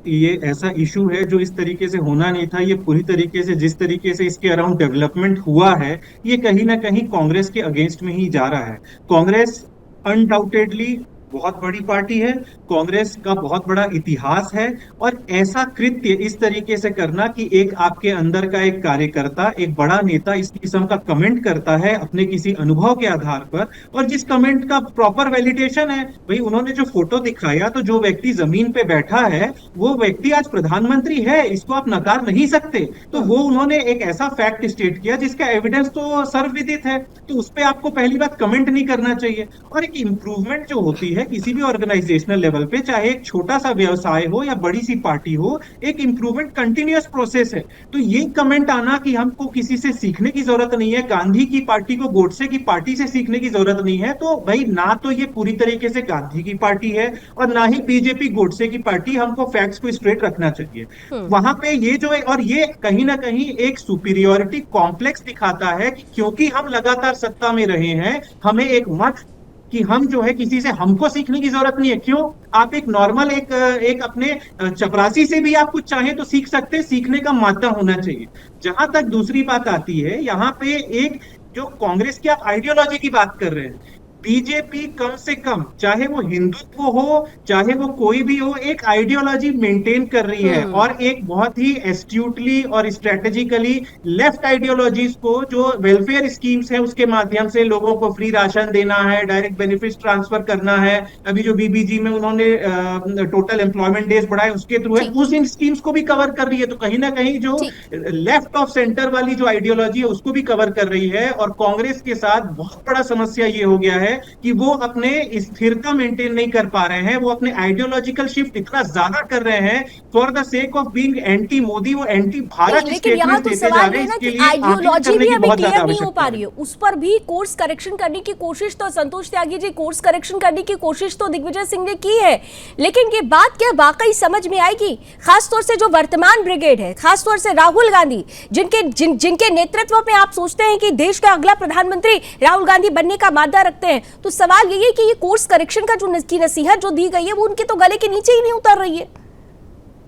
ये ऐसा इशू है जो इस तरीके से होना नहीं था। ये पूरी तरीके से जिस तरीके से इसके अराउंड डेवलपमेंट हुआ है, ये कहीं ना कहीं कांग्रेस के अगेंस्ट में ही जा रहा है। कांग्रेस अनडाउटेडली बहुत बड़ी पार्टी है, कांग्रेस का बहुत बड़ा इतिहास है, और ऐसा कृत्य इस तरीके से करना कि एक आपके अंदर का एक कार्यकर्ता, एक बड़ा नेता इस किस्म का कमेंट करता है अपने किसी अनुभव के आधार पर, और जिस कमेंट का प्रॉपर वैलिडेशन है, भाई उन्होंने जो फोटो दिखाया तो जो व्यक्ति जमीन पे बैठा है वो व्यक्ति आज प्रधानमंत्री है, इसको आप नकार नहीं सकते। तो वो उन्होंने एक ऐसा फैक्ट स्टेट किया जिसका एविडेंस तो सर्वविदित है, तो उस पर आपको पहली बात कमेंट नहीं करना चाहिए। और एक इंप्रूवमेंट जो होती है किसी भी ऑर्गेनाइजेशनल लेवल पे, चाहे एक छोटा सा व्यवसाय हो या बड़ी सी पार्टी हो, एक इंप्रूवमेंट कंटिन्यूअस प्रोसेस है। तो ये कमेंट आना कि हमको किसी से सीखने की जरूरत नहीं है, गांधी की पार्टी को गोडसे की पार्टी से सीखने की जरूरत नहीं है, तो भाई ना तो ये पूरी तरीके से गांधी की पार्टी है और ना ही बीजेपी गोडसे की पार्टी। हमको फैक्ट्स को स्ट्रेट रखना चाहिए वहां पे। ये जो है, और ये कहीं ना कहीं एक सुपीरियोरिटी कॉम्प्लेक्स दिखाता है कि क्योंकि हम लगातार सत्ता में रहे हैं, हमें एक मत कि हम जो है किसी से हमको सीखने की जरूरत नहीं है। क्यों? आप एक नॉर्मल एक अपने चपरासी से भी आप कुछ चाहें तो सीख सकते हैं, सीखने का मादा होना चाहिए। जहां तक दूसरी बात आती है, यहाँ पे एक जो कांग्रेस की आप आइडियोलॉजी की बात कर रहे हैं, बीजेपी कम से कम चाहे वो हिंदुत्व हो चाहे वो कोई भी हो, एक आइडियोलॉजी मेंटेन कर रही है, और एक बहुत ही एस्ट्यूटली और स्ट्रेटेजिकली लेफ्ट आइडियोलॉजीज को, जो वेलफेयर स्कीम्स है उसके माध्यम से लोगों को फ्री राशन देना है, डायरेक्ट बेनिफिट ट्रांसफर करना है, अभी जो बीबीजी में उन्होंने टोटल एम्प्लॉयमेंट डेज बढ़ाए उसके थ्रू है, उस इन स्कीम्स को भी कवर कर रही है। तो कहीं ना कहीं जो लेफ्ट ऑफ सेंटर वाली जो आइडियोलॉजी है उसको भी कवर कर रही है। और कांग्रेस के साथ बहुत बड़ा समस्या ये हो गया है कि वो अपने स्थिरता मेंटेन नहीं कर पा रहे हैं, वो अपने आइडियोलॉजिकल शिफ्ट इतना ज्यादा कर रहे हैं for the sake of being anti Modi, वो एंटी भारत स्टेटमेंट देते जा रहे हैं। इसके लिए आइडियोलॉजी भी अभी क्लियर नहीं हो पा रही है, उस पर भी कोर्स करेक्शन करने की कोशिश तो संतोष त्यागी जी, कोर्स करेक्शन करने की कोशिश तो दिग्विजय सिंह ने की है, लेकिन ये बात क्या वाकई समझ में आएगी? खासतौर से जो वर्तमान ब्रिगेड है, खासतौर से राहुल गांधी, जिनके नेतृत्व में आप सोचते हैं कि देश का अगला प्रधानमंत्री राहुल गांधी बनने का मादा रखते हैं, तो सवाल यही है कि ये कोर्स करेक्शन का जो नसीहत जो दी गई है वो उनके तो गले के नीचे ही नहीं उतर रही है,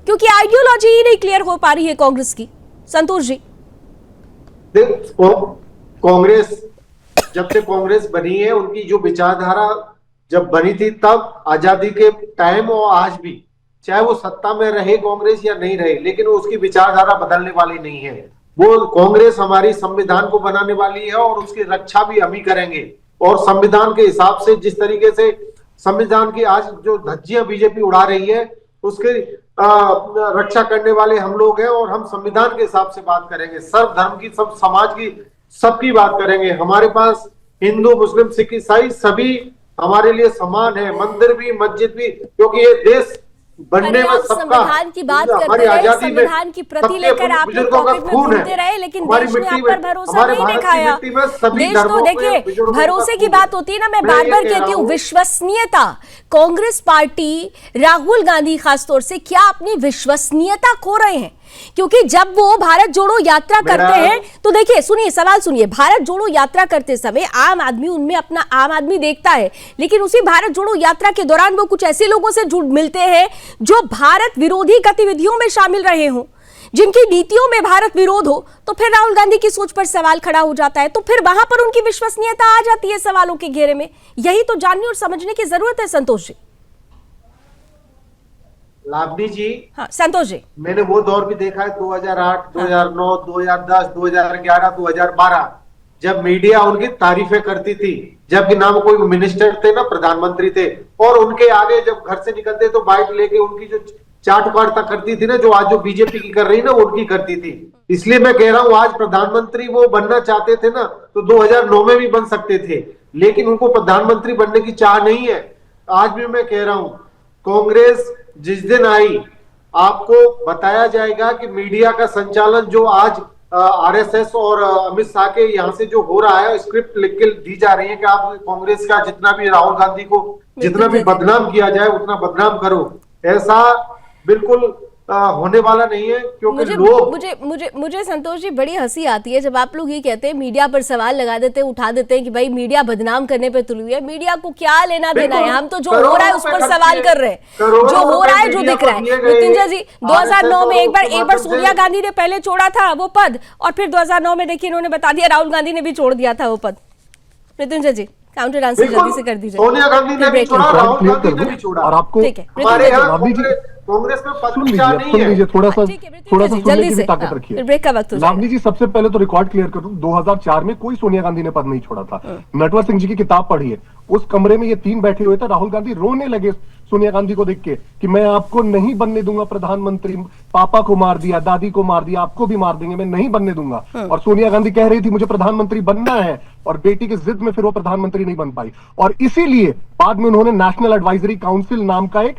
क्योंकि आइडियोलॉजी ही नहीं क्लियर हो पा रही है कांग्रेस की। संतोष जी, कांग्रेस जब से कांग्रेस बनी है, उनकी जो विचारधारा जब बनी थी तब आजादी के टाइम और आज भी, चाहे वो सत्ता में रहे कांग्रेस या नहीं रहे, लेकिन उसकी विचारधारा बदलने वाली नहीं है। वो कांग्रेस हमारी संविधान को बनाने वाली है और उसकी रक्षा भी हम ही करेंगे। और संविधान के हिसाब से जिस तरीके से संविधान की आज जो धज्जियां बीजेपी उड़ा रही है उसके रक्षा करने वाले हम लोग हैं, और हम संविधान के हिसाब से बात करेंगे, सर्व धर्म की, सब समाज की, सबकी बात करेंगे। हमारे पास हिंदू मुस्लिम सिख ईसाई सभी हमारे लिए समान है, मंदिर भी मस्जिद भी, क्योंकि ये देश बनने में सबका, संविधान की बात करते रहे, संविधान की प्रति लेकर आप लोग पॉकेट में घूमते रहे, लेकिन देश ने आप पर भरोसा नहीं दिखाया। देश तो देखिए, भरोसे की बात होती है ना, मैं बार बार कहती हूँ, विश्वसनीयता। कांग्रेस पार्टी, राहुल गांधी खासतौर से क्या अपनी विश्वसनीयता खो रहे हैं? क्योंकि जब वो भारत जोड़ो यात्रा करते हैं तो देखिए, सुनिए सवाल सुनिए, भारत जोड़ो यात्रा करते समय आम आदमी उनमें अपना आम आदमी देखता है, लेकिन उसी भारत जोड़ो यात्रा के दौरान वो कुछ ऐसे लोगों से जुड़ मिलते हैं जो भारत विरोधी गतिविधियों में शामिल रहे हों, जिनकी नीतियों में भारत विरोध हो, तो फिर राहुल गांधी की सोच पर सवाल खड़ा हो जाता है, तो फिर वहां पर उनकी विश्वसनीयता आ जाती है सवालों के घेरे में। यही तो जानने और समझने की जरूरत है। संतोष जी। लावनी जी, हाँ संतोष जी, मैंने वो दौर भी देखा है 2008, 2009, 2010, 2011, 2012, जब मीडिया उनकी तारीफें करती थी, जबकि नाम कोई मिनिस्टर थे ना प्रधानमंत्री थे, और उनके आगे जब घर से निकलते तो बाइक लेके उनकी जो चाटुकारिता करती थी ना, जो आज जो बीजेपी की कर रही ना, उनकी करती थी। इसलिए मैं कह रहा हूं, आज प्रधानमंत्री वो बनना चाहते थे ना तो 2009 में भी बन सकते थे, लेकिन उनको प्रधानमंत्री बनने की चाह नहीं है। आज भी मैं कह रहा हूं, कांग्रेस जिस दिन आई, आपको बताया जाएगा कि मीडिया का संचालन जो आज आरएसएस और अमित शाह के यहाँ से जो हो रहा है, स्क्रिप्ट लिख के दी जा रही है कि आप कांग्रेस का जितना भी राहुल गांधी को जितना भी बदनाम किया जाए उतना बदनाम करो, ऐसा बिल्कुल होने वाला नहीं है, क्योंकि मुझे लोग मुझे मुझे मुझे संतोष जी बड़ी हंसी आती है जब आप लोग ये कहते हैं, मीडिया पर सवाल लगा देते हैं, उठा देते हैं कि भाई मीडिया बदनाम करने पे तुली हुई है। मीडिया को क्या लेना देना है, हम तो जो हो रहा है उस पर सवाल कर रहे हैं, जो हो रहा है, जो दिख रहा है। मृत्युंजय जी 2009 में एक बार सोनिया गांधी ने पहले छोड़ा था वो पद, और फिर 2009 में देखिए इन्होंने बता दिया राहुल गांधी ने भी छोड़ दिया था वो पद। मृत्युंजय जी काउंटर आंसर जल्दी से कर दीजिए। सोनिया गांधी ने भी छोड़ा, राहुल गांधी ने भी छोड़ा, और आपको हमारे यहाँ कांग्रेस में पद विचार नहीं है। थोड़ा सा सुनने की भी ताकत रखिए। ब्रेक का वक्त हो जाएगा। लावनी जी सबसे पहले तो रिकॉर्ड क्लियर कर दूं, 2004 में कोई सोनिया गांधी ने पद नहीं छोड़ा था। नटवर सिंह जी की किताब पढ़िए, उस कमरे में ये तीन बैठे हुए थे, राहुल गांधी रोने लगे सोनिया गांधी को देख के कि मैं आपको नहीं बनने दूंगा प्रधानमंत्री, पापा को मार दिया, दादी को मार दिया, आपको भी मार देंगे, मैं नहीं बनने दूंगा। और सोनिया गांधी कह रही थी मुझे प्रधानमंत्री बनना है, और बेटी की जिद में फिर वो प्रधानमंत्री नहीं बन पाई, और इसीलिए बाद में उन्होंने नेशनल एडवाइजरी काउंसिल नाम का एक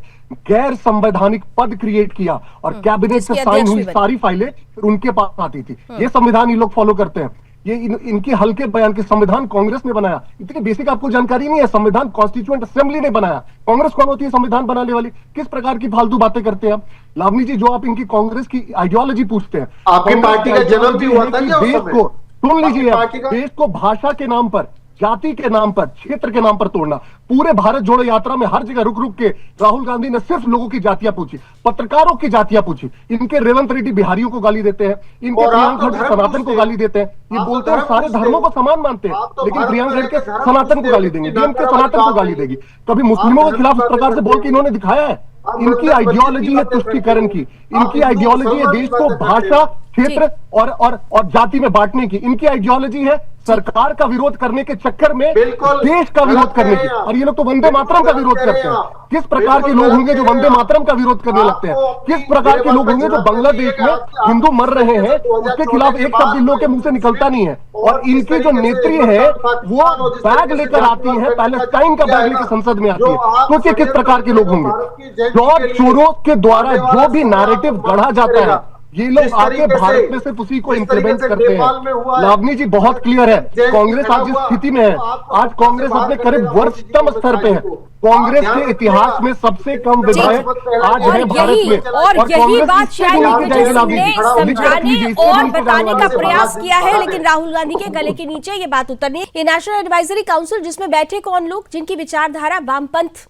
गैर संवैधानिक पद क्रिएट किया, और कैबिनेट से साइन हुई सारी फाइलें फिर उनके पास आती थी। ये संविधान ये लोग फॉलो करते हैं। ये इनके हल्के बयान के संविधान कांग्रेस ने बनाया, इतनी बेसिक आपको जानकारी नहीं है। संविधान कॉन्स्टिट्यूएंट असेंबली ने बनाया। कांग्रेस कौन होती है संविधान बनाने वाली? किस प्रकार की फालतू बातें करते हैं आप? लावनी जी जो आप इनकी कांग्रेस की आइडियोलॉजी पूछते हैं, आपकी पार्टी का जन्म भी हुआ था क्या उस समय? सुन लीजिए, देश को भाषा के नाम पर, जाति के नाम पर, क्षेत्र के नाम पर तोड़ना। पूरे भारत जोड़ो यात्रा में हर जगह रुक रुक के राहुल गांधी ने सिर्फ लोगों की जातियां पूछी, पत्रकारों की जातियां पूछी। इनके रेवंत रेड्डी बिहारियों को गाली देते हैं, इनके प्रियंक खड़गे सनातन को गाली देते हैं। ये बोलते हैं सारे धर्मों को समान मानते हैं, लेकिन प्रियंक खड़गे सनातन को गाली देंगे, डीएमके सनातन को गाली देगी। कभी मुस्लिमों के खिलाफ इस प्रकार से बोल के इन्होंने दिखाया है? इनकी आइडियोलॉजी है तुष्टीकरण की, इनकी आइडियोलॉजी है देश को भाषा, क्षेत्र और जाति में बांटने की। इनकी आइडियोलॉजी है सरकार का विरोध करने के चक्कर में देश का विरोध करने की। और ये लोग तो वंदे मातरम का विरोध करते हैं। किस प्रकार के लोग होंगे जो वंदे मातरम का विरोध करने लगते हैं? किस प्रकार के लोग होंगे जो बांग्लादेश में हिंदू मर रहे हैं उसके खिलाफ एक शब्द इन लोगों के मुंह से निकलता नहीं है? और इनकी जो नेत्री है वो बैग लेकर आती है, पैलेस्टाइन का बैग लेकर संसद में आती है। सोचिए किस प्रकार के लोग होंगे। जॉर्ज सोरोस के द्वारा जो भी नैरेटिव गढ़ा जाता है, ये लोग आके भारत में सिर्फ उसी को इंप्लीमेंट करते हैं। लावनी जी बहुत क्लियर है, कांग्रेस आज जिस स्थिति में है, आज कांग्रेस अपने करीब वर्षतम स्तर पे है। कांग्रेस के इतिहास में सबसे कम विधायक आज है भारत में, और यही बात शायद ने समझाने और बताने का प्रयास किया है, लेकिन राहुल गांधी के गले के नीचे ये बात उतरनी है। ये नेशनल एडवाइजरी काउंसिल जिसमें बैठे कौन लोग? जिनकी विचारधारा वामपंथ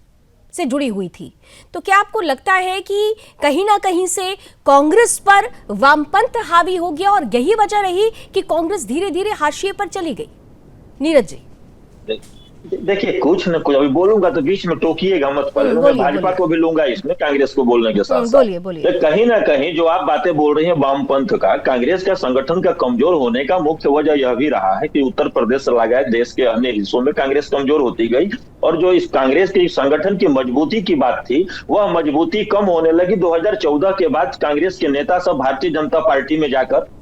से जुड़ी हुई थी। तो क्या आपको लगता है कि कहीं ना कहीं से कांग्रेस पर वामपंथ हावी हो गया और यही वजह रही कि कांग्रेस धीरे धीरे हाशिए पर चली गई? नीरज जी देखिए, कुछ न कुछ अभी बोलूंगा तो बीच में टोकिएगा मत, पर मैं भाजपा को भी लूंगा इसमें, कांग्रेस को बोलने के साथ साथ। कहीं ना कहीं जो आप बातें बोल रही हैं वामपंथ का, कांग्रेस का संगठन का कमजोर होने का मुख्य वजह यह भी रहा है कि उत्तर प्रदेश से लगाए देश के अन्य हिस्सों में कांग्रेस कमजोर होती गई, और जो इस कांग्रेस के संगठन की मजबूती की बात थी वह मजबूती कम होने लगी। 2014 के बाद कांग्रेस के नेता सब भारतीय जनता पार्टी में जाकर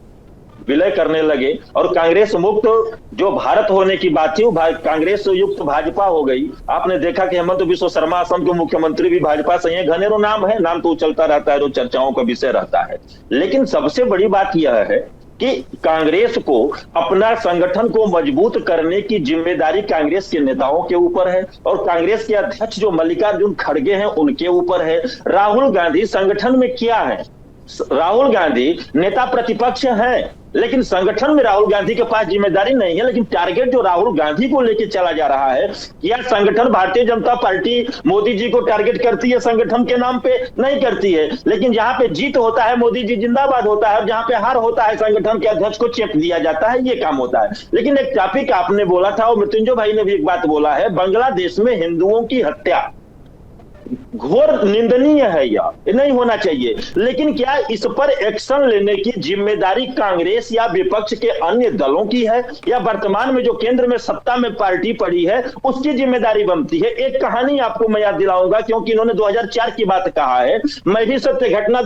विलय करने लगे, और कांग्रेस मुक्त जो भारत होने की बात थी वो कांग्रेस युक्त भाजपा हो गई। आपने देखा कि हेमंत बिश्व शर्मा असम के मुख्यमंत्री भी भाजपा से ही, घनेरो नाम है, नाम तो चलता रहता है, जो चर्चाओं का विषय रहता है। लेकिन सबसे बड़ी बात यह है कि कांग्रेस को अपना संगठन को मजबूत करने की जिम्मेदारी कांग्रेस के नेताओं के ऊपर है, और कांग्रेस के अध्यक्ष जो मल्लिकार्जुन खड़गे हैं उनके ऊपर है। राहुल गांधी संगठन में क्या है? राहुल गांधी नेता प्रतिपक्ष है, लेकिन संगठन में राहुल गांधी के पास जिम्मेदारी नहीं है। लेकिन टारगेट जो राहुल गांधी को लेकर चला जा रहा है, क्या संगठन भारतीय जनता पार्टी मोदी जी को टारगेट करती है? संगठन के नाम पे नहीं करती है, लेकिन जहां पे जीत होता है मोदी जी जिंदाबाद होता है, और जहां पे हार होता है संगठन के अध्यक्ष को चेप दिया जाता है, ये काम होता है। लेकिन एक टॉपिक आपने बोला था और मृत्युंजय भाई ने भी एक बात बोला है, बांग्लादेश में हिंदुओं की हत्या घोर निंदनीय है, या नहीं होना चाहिए। लेकिन क्या इस पर एक्शन लेने की जिम्मेदारी कांग्रेस या विपक्ष के अन्य दलों की है, या वर्तमान में जो केंद्र में सत्ता में पार्टी पड़ी है उसकी जिम्मेदारी बनती है? एक कहानी आपको मैं याद दिलाऊंगा, क्योंकि इन्होंने 2004 की बात कहा है। मैं भी सत्य घटना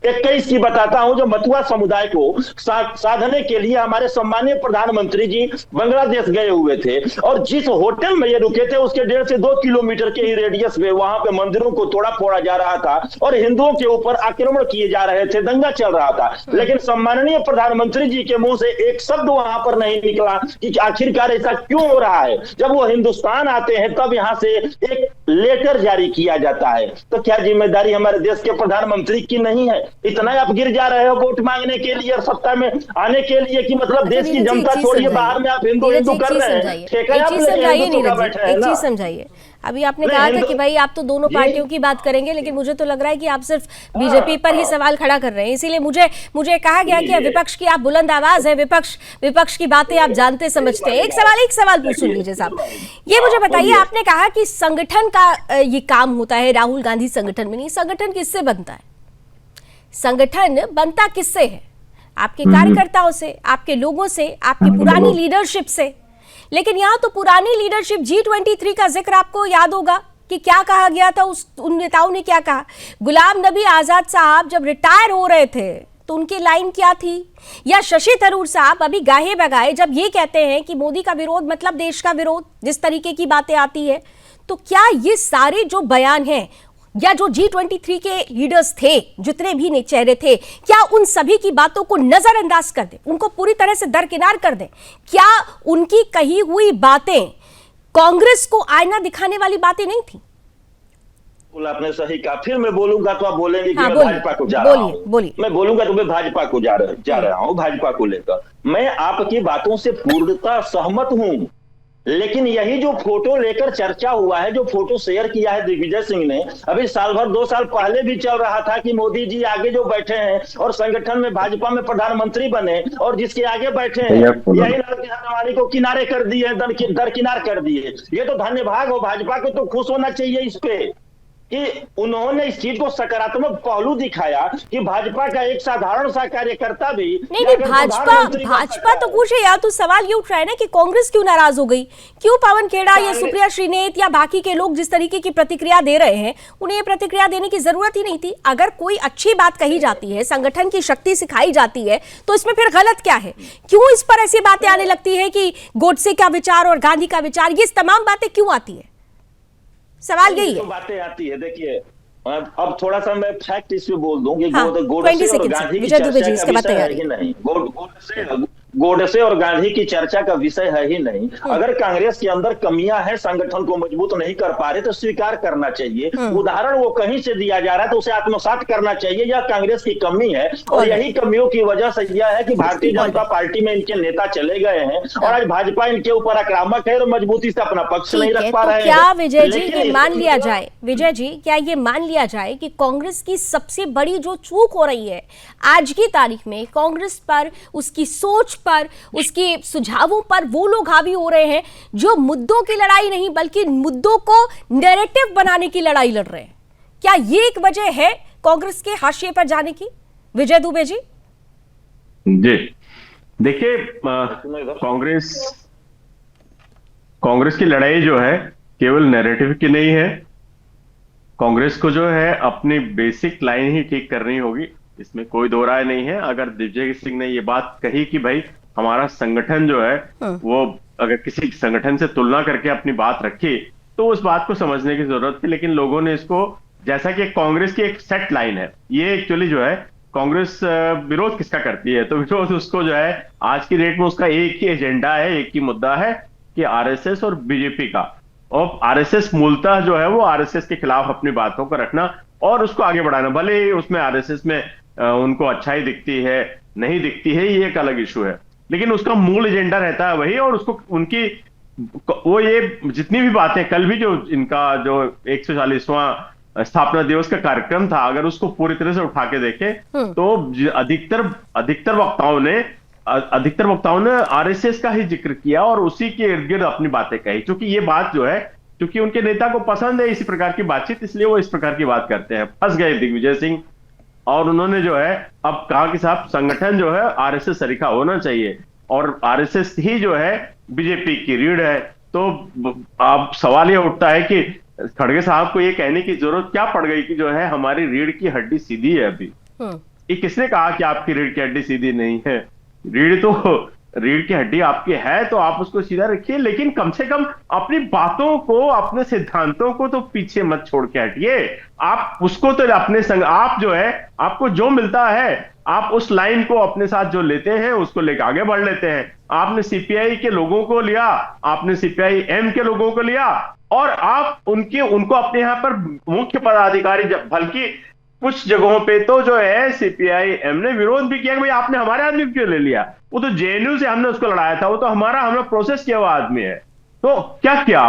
21 की बताता हूं, जो मथुआ समुदाय को साधने के लिए हमारे सम्मानीय प्रधानमंत्री जी बांग्लादेश गए हुए थे, और जिस होटल में ये रुके थे उसके 1.5 से 2 किलोमीटर के ही रेडियस में वहां पे मंदिरों को तोड़ा फोड़ा जा रहा था और हिंदुओं के ऊपर आक्रमण किए जा रहे थे, दंगा चल रहा था। लेकिन सम्माननीय प्रधानमंत्री जी के मुंह से एक शब्द वहां पर नहीं निकला कि आखिरकार ऐसा क्यों हो रहा है। जब वो हिंदुस्तान आते हैं तब यहां से एक लेटर जारी किया जाता है। तो क्या जिम्मेदारी हमारे देश के प्रधानमंत्री की नहीं है? इतना आप गिर जा रहे हो वोट मांगने के लिए और सत्ता में आने के लिए कि मतलब देश की जनता छोड़िए, बाहर में आप हिंदू कर रहे हैं। एक चीज समझाइए। अभी आपने कहा था कि भाई आप तो दोनों पार्टियों की बात करेंगे, लेकिन मुझे तो लग रहा है कि आप सिर्फ बीजेपी पर ही सवाल खड़ा कर रहे हैं। इसीलिए मुझे कहा गया कि विपक्ष की आप बुलंद आवाज है, विपक्ष की बातें आप जानते समझते हैं। एक सवाल पूछ लीजिए साहब, ये मुझे बताइए, आपने कहा कि संगठन का ये काम होता है, राहुल गांधी संगठन में नहीं। संगठन किससे बनता है? संगठन बनता किससे है? आपके कार्यकर्ताओं से, आपके लोगों से, आपकी पुरानी लीडरशिप से। लेकिन यहाँ तो पुरानी लीडरशिप G23 का जिक्र आपको याद होगा कि क्या कहा गया था, उन नेताओं ने क्या कहा। गुलाम नबी आजाद साहब जब रिटायर हो रहे थे तो उनकी लाइन क्या थी, या शशि थरूर साहब अभी गाहे बगाए जब ये कहते हैं कि मोदी का विरोध मतलब देश का विरोध, जिस तरीके की बातें आती है, तो क्या ये सारे जो बयान हैं या जो G23 के लीडर्स थे, जितने भी चेहरे थे, क्या उन सभी की बातों को नजरअंदाज कर दें, उनको पूरी तरह से दरकिनार कर दें? क्या उनकी कही हुई बातें कांग्रेस को आईना दिखाने वाली बातें नहीं थी? आपने सही कहा। फिर मैं बोलूंगा तो आप बोलेंगे कि मैं भाजपा को जा रहा हूं। मैं बोलूंगा तो मैं भाजपा को जा रहा हूं, भाजपा को लेकर। मैं आपकी बातों से पूर्णतः सहमत हूं, लेकिन यही जो फोटो लेकर चर्चा हुआ है, जो फोटो शेयर किया है दिग्विजय सिंह ने, अभी साल भर 2 साल पहले भी चल रहा था कि मोदी जी आगे जो बैठे हैं और संगठन में भाजपा में प्रधानमंत्री बने और जिसके आगे बैठे हैं यही लड़के हमारी को किनारे कर दिए, दरकिनार कर दिए। ये तो धन्यवाद हो, भाजपा को तो खुश होना चाहिए इस पे कि उन्होंने इस चीज को सकारात्मक पहलू दिखाया कि भाजपा का एक साधारण सा कार्यकर्ता भी नहीं भाजपा तो पूछे यार, तो सवाल ये उठ रहा है ना कि कांग्रेस क्यों नाराज हो गई, क्यों पवन खेड़ा या सुप्रिया श्रीनेत या बाकी के लोग जिस तरीके की प्रतिक्रिया दे रहे हैं, उन्हें ये प्रतिक्रिया देने की जरूरत ही नहीं थी। अगर कोई अच्छी बात कही जाती है, संगठन की शक्ति सिखाई जाती है, तो इसमें फिर गलत क्या है? क्यों इस पर ऐसी बातें आने लगती है कि गोडसे का विचार और गांधी का विचार, ये तमाम बातें क्यों आती है? सवाल यही है। बातें आती है, देखिए अब थोड़ा सा मैं फैक्ट इस पे बोल दूं कि गोडसे और गांधी की चर्चा का विषय है ही नहीं। गोडसे और गांधी की चर्चा का विषय है ही नहीं। अगर कांग्रेस के अंदर कमियां हैं, संगठन को मजबूत नहीं कर पा रहे, तो स्वीकार करना चाहिए। उदाहरण वो कहीं से दिया जा रहा है तो उसे आत्मसात करना चाहिए। यह कांग्रेस की कमी है और यही कमियों की वजह से यह है कि भारतीय जनता पार्टी में इनके नेता चले गए हैं और आज भाजपा इनके ऊपर आक्रामक है और मजबूती से अपना पक्ष नहीं रख पा रहे हैं। क्या विजय जी ये मान लिया जाए, विजय जी क्या ये मान लिया जाए कि कांग्रेस की सबसे बड़ी जो चूक हो रही है आज की तारीख में, कांग्रेस पर, उसकी सोच पर, उसके सुझावों पर वो लोग हावी हो रहे हैं जो मुद्दों की लड़ाई नहीं बल्कि मुद्दों को नैरेटिव बनाने की लड़ाई लड़ रहे हैं? क्या ये एक वजह है कांग्रेस के हाशिए पर जाने की, विजय दुबे जी? जी देखिए, कांग्रेस की लड़ाई जो है केवल नैरेटिव की नहीं है। कांग्रेस को जो है अपनी बेसिक लाइन ही ठीक करनी होगी, इसमें कोई दो राय नहीं है। अगर दिग्विजय सिंह ने ये बात कही कि भाई हमारा संगठन जो है वो अगर किसी संगठन से तुलना करके अपनी बात रखी तो उस बात को समझने की जरूरत थी, लेकिन लोगों ने इसको, जैसा कि कांग्रेस की एक सेट लाइन है, ये एक्चुअली जो है कांग्रेस विरोध किसका करती है, तो विरोध उसको जो है आज की डेट में उसका एक ही एजेंडा है, एक ही मुद्दा है कि आरएसएस और बीजेपी का। और आरएसएस मूलतः जो है वो आरएसएस के खिलाफ अपनी बातों को रखना और उसको आगे बढ़ाना, भले ही उसमें आरएसएस में उनको अच्छाई दिखती है नहीं दिखती है, ये एक अलग इशू है, लेकिन उसका मूल एजेंडा रहता है वही। और उसको उनकी वो ये जितनी भी बातें, कल भी जो इनका जो 140वां स्थापना दिवस का कार्यक्रम था, अगर उसको पूरी तरह से उठा के देखें तो अधिकतर वक्ताओं ने आरएसएस का ही जिक्र किया और उसी के इर्द गिर्द अपनी बातें कही। क्योंकि ये बात जो है, क्योंकि उनके नेता को पसंद है इसी प्रकार की बातचीत, इसलिए वो इस प्रकार की बात करते हैं। फंस गए दिग्विजय सिंह और उन्होंने जो है अब कहा कि साहब संगठन जो है आरएसएस सरीखा होना चाहिए और आरएसएस ही जो है बीजेपी की रीढ़ है। तो अब सवाल ये उठता है कि खड़गे साहब को ये कहने की जरूरत क्या पड़ गई कि जो है हमारी रीढ़ की हड्डी सीधी है अभी। ये किसने कहा कि आपकी रीढ़ की हड्डी सीधी नहीं है? रीढ़ की हड्डी आपकी है तो आप उसको सीधा रखिए, लेकिन कम से कम अपनी बातों को, अपने सिद्धांतों को तो पीछे मत छोड़ के हटिए। आप उसको तो अपने संग, आप जो है, आपको जो मिलता है आप उस लाइन को अपने साथ जो लेते हैं उसको लेकर आगे बढ़ लेते हैं। आपने सीपीआई के लोगों को लिया, आपने सीपीआई एम के लोगों को लिया और आप उनको अपने यहां पर मुख्य पदाधिकारी, बल्कि कुछ जगहों पे तो जो है सीपीआई एम ने विरोध भी किया कि भाई आपने हमारे आदमी क्यों ले लिया? वो तो जेएनयू से हमने उसको लड़ाया था, वो तो हमने प्रोसेस किया हुआ आदमी है। तो क्या किया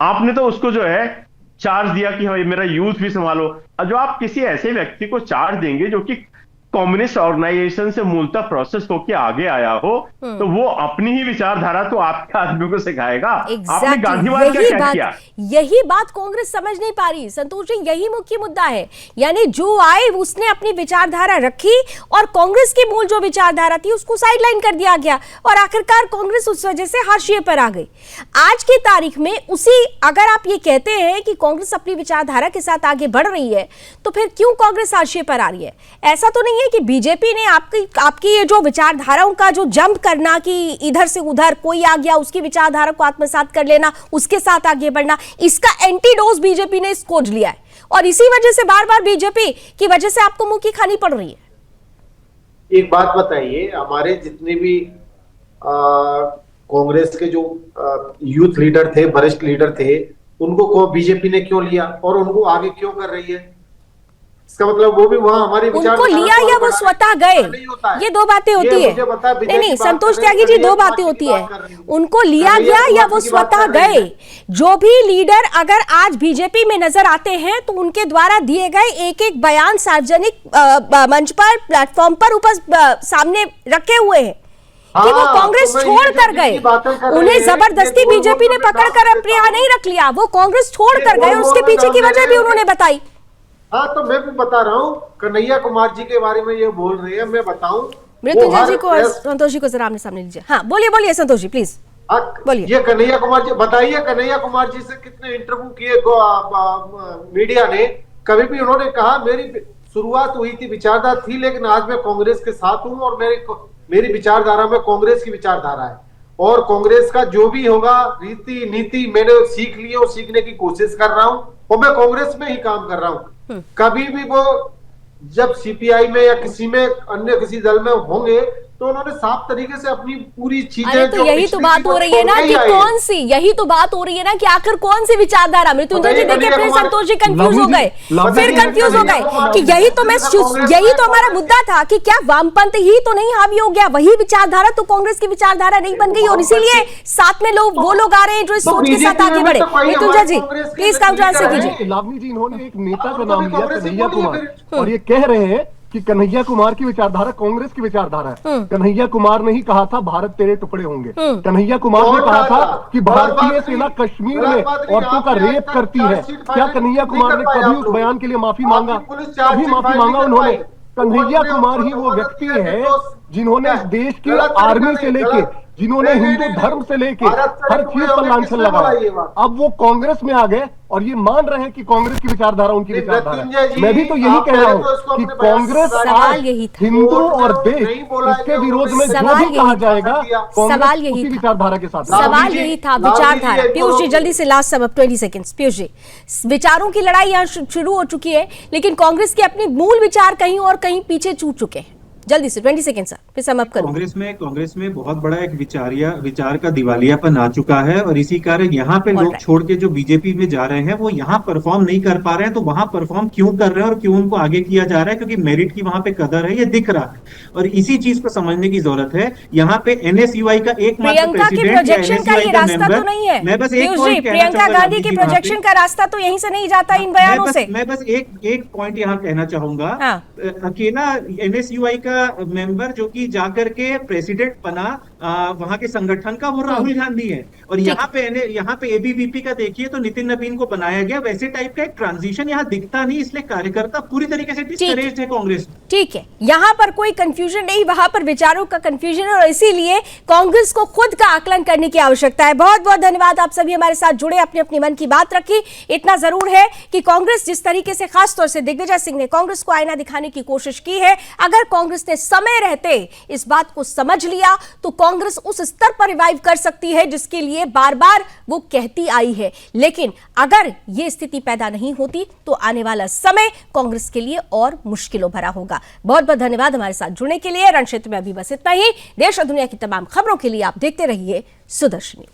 आपने तो उसको जो है चार्ज दिया कि भाई मेरा यूथ भी संभालो। और जो आप किसी ऐसे व्यक्ति को चार्ज देंगे जो कि कम्युनिस्ट ऑर्गेनाइजेशन से मूलतः प्रोसेस होकर आगे आया हो, तो वो अपनी ही विचारधारा तो आपके आदमियों को सिखाएगा। आपने गांधीवाद का क्या किया? यही बात कांग्रेस समझ नहीं पा रही संतोष जी, यही मुख्य मुद्दा है। यानी जो आए उसने अपनी विचारधारा रखी और कांग्रेस की मूल जो विचारधारा थी उसको साइडलाइन कर दिया गया और आखिरकार कांग्रेस उस वजह से हाशिए पर आ गई। आज की तारीख में अगर आप ये कहते हैं कि कांग्रेस अपनी विचारधारा के साथ आगे बढ़ रही है, तो फिर क्यों कांग्रेस हाशिए पर आ रही है? ऐसा तो नहीं कि बीजेपी ने आपकी ये जो विचारधाराओं का जो जंप करना कि इधर से उधर कोई आ गया उसकी विचारधारा को आत्मसात कर लेना, उसके साथ आगे बढ़ना, इसका एंटीडोज बीजेपी ने खोज लिया है और इसी वजह से बार बार बीजेपी की वजह से आपको मुंह की खानी पड़ रही है। एक बात बताइए, हमारे जितने भी कांग्रेस के जो यूथ लीडर थे, वरिष्ठ लीडर थे, उनको बीजेपी ने क्यों लिया और उनको आगे क्यों कर रही है? इसका मतलब वो भी वहां हमारी उनको लिया या वो स्वतः गए, ये दो बातें होती है। नहीं संतोष त्यागी जी, दो बातें होती है, उनको लिया गया या वो स्वतः गए। जो भी लीडर अगर आज बीजेपी में नजर आते हैं तो उनके द्वारा दिए गए एक एक बयान सार्वजनिक मंच पर, प्लेटफॉर्म पर ऊपर सामने रखे हुए हैं कि वो कांग्रेस छोड़कर गए। उन्हें जबरदस्ती बीजेपी ने पकड़कर अपने यहाँ नहीं रख लिया, वो कांग्रेस छोड़कर गए, उसके पीछे की वजह भी उन्होंने बताई। हाँ, तो मैं भी बता रहा हूँ, कन्हैया कुमार जी के बारे में ये बोल रहे हैं, मैं बताऊं मृत्युंजय जी को और संतोष जी को जरा आमने सामने लीजिए। हाँ बोलिए संतोष जी प्लीज बोलिए। ये कन्हैया कुमार जी, बताइए कन्हैया कुमार जी से कितने इंटरव्यू किए मीडिया ने? कभी भी उन्होंने कहा मेरी शुरुआत हुई थी, विचारधारा थी, लेकिन आज मैं कांग्रेस के साथ हूँ और मेरी विचारधारा में कांग्रेस की विचारधारा है और कांग्रेस का जो भी होगा रीति नीति मैंने सीख ली और सीखने की कोशिश कर रहा हूँ और मैं कांग्रेस में ही काम कर रहा हूँ। कभी भी वो जब सीपीआई में या अन्य किसी दल में होंगे तो उन्होंने साफ तरीके से अपनी पूरी चीजें, तो यही तो बात हो रही है ना कि कौन सी, यही तो बात हो रही है ना कि आखिर कौन सी विचारधारा। मृत्युंजय जी देखिए फिर संतोष जी कंफ्यूज हो गए, फिर कंफ्यूज हो गए कि यही तो हमारा मुद्दा था कि क्या वामपंथ ही तो नहीं हावी हो गया, वही विचारधारा तो कांग्रेस की विचारधारा नहीं बन गई और इसीलिए साथ में वो लोग आ रहे हैं जो इस सोच के साथ आगे बढ़े। मृत्युंजय जी प्लीज काउंटर आंसर कीजिए। लावनी जी, इन्होंने एक नेता का नाम लिया कन्हैया कुमार और ये कह रहे हैं कि कन्हैया कुमार की विचारधारा कांग्रेस की विचारधारा है। कन्हैया कुमार ने ही कहा था भारत तेरे टुकड़े होंगे। कन्हैया कुमार ने कहा था कि भारतीय सेना कश्मीर में औरतों का रेप करती है। क्या कन्हैया कुमार ने कभी उस बयान के लिए माफी मांगा? कभी माफी मांगा उन्होंने? कन्हैया कुमार ही वो व्यक्ति है जिन्होंने इस देश की आर्मी से लेके, जिन्होंने हिंदू धर्म से लेके हर चीज पर लांछन लगाया। अब वो कांग्रेस में आ गए और ये मान रहे हैं कि कांग्रेस की विचारधारा उनकी विचारधारा है। मैं भी तो यही कह रहा हूँ कि कांग्रेस हिंदू और देश इसके विरोध में जो भी कहा जाएगा कांग्रेस उसी विचारधारा के साथ। सवाल यही था, विचारधारा। पीयूष जी जल्दी से लास्ट सब 20 सेकंड्स। पीयूष जी, विचारों की लड़ाई यहाँ शुरू हो चुकी है लेकिन कांग्रेस के अपने मूल विचार कहीं और कहीं पीछे छूट चुके हैं। जल्दी से 20 सेकंड सर, फिर सम अप करो। कांग्रेस में बहुत बड़ा एक विचार का दिवालियापन आ चुका है और इसी कारण यहाँ पे लोग छोड़ के जो बीजेपी में जा रहे हैं वो यहाँ परफॉर्म नहीं कर पा रहे हैं। तो वहां परफॉर्म क्यों कर रहे हैं और क्यों उनको आगे किया जा रहा है? क्योंकि मेरिट की वहां पे कदर है, ये दिख रहा है और इसी चीज को समझने की जरूरत है। यहाँ पे एनएसयूआई का एकमात्र प्रोजेक्शन का ये रास्ता तो नहीं है। मैं बस प्रियंका गांधी की प्रोजेक्शन का रास्ता तो यहीं से नहीं जाता इन बयानों से। मैं बस एक पॉइंट यहाँ कहना चाहूंगा। अकेला एनएसयूआई का मेंबर जो कि कि जाकर के प्रेसिडेंट बना वहां के संगठन का वो राहुल गांधी है। और यहाँ पे एबीवीपी का देखिए तो नितिन नवीन को बनाया गया, वैसे टाइप का एक ट्रांजिशन यहाँ दिखता नहीं, इसलिए कार्यकर्ता पूरी तरीके से डिस्करेज्ड है कांग्रेस। ठीक है, यहाँ पर कोई कंफ्यूजन नहीं, वहां पर विचारों का कंफ्यूजन है और इसीलिए कांग्रेस को खुद का आकलन करने की आवश्यकता है। बहुत बहुत धन्यवाद, आप सभी हमारे साथ जुड़े, अपने अपने मन की बात रखी। इतना जरूर है कि कांग्रेस जिस तरीके से, खासतौर से दिग्विजय सिंह ने कांग्रेस को आईना दिखाने की कोशिश की है, अगर कांग्रेस ने समय रहते इस बात को समझ लिया तो कांग्रेस उस स्तर पर रिवाइव कर सकती है जिसके लिए बार बार वो कहती आई है। लेकिन अगर यह स्थिति पैदा नहीं होती तो आने वाला समय कांग्रेस के लिए और मुश्किलों भरा होगा। बहुत बहुत धन्यवाद हमारे साथ जुड़ने के लिए। रण क्षेत्र में अभी बस इतना ही। देश और दुनिया की तमाम खबरों के लिए आप देखते रहिए सुदर्शन।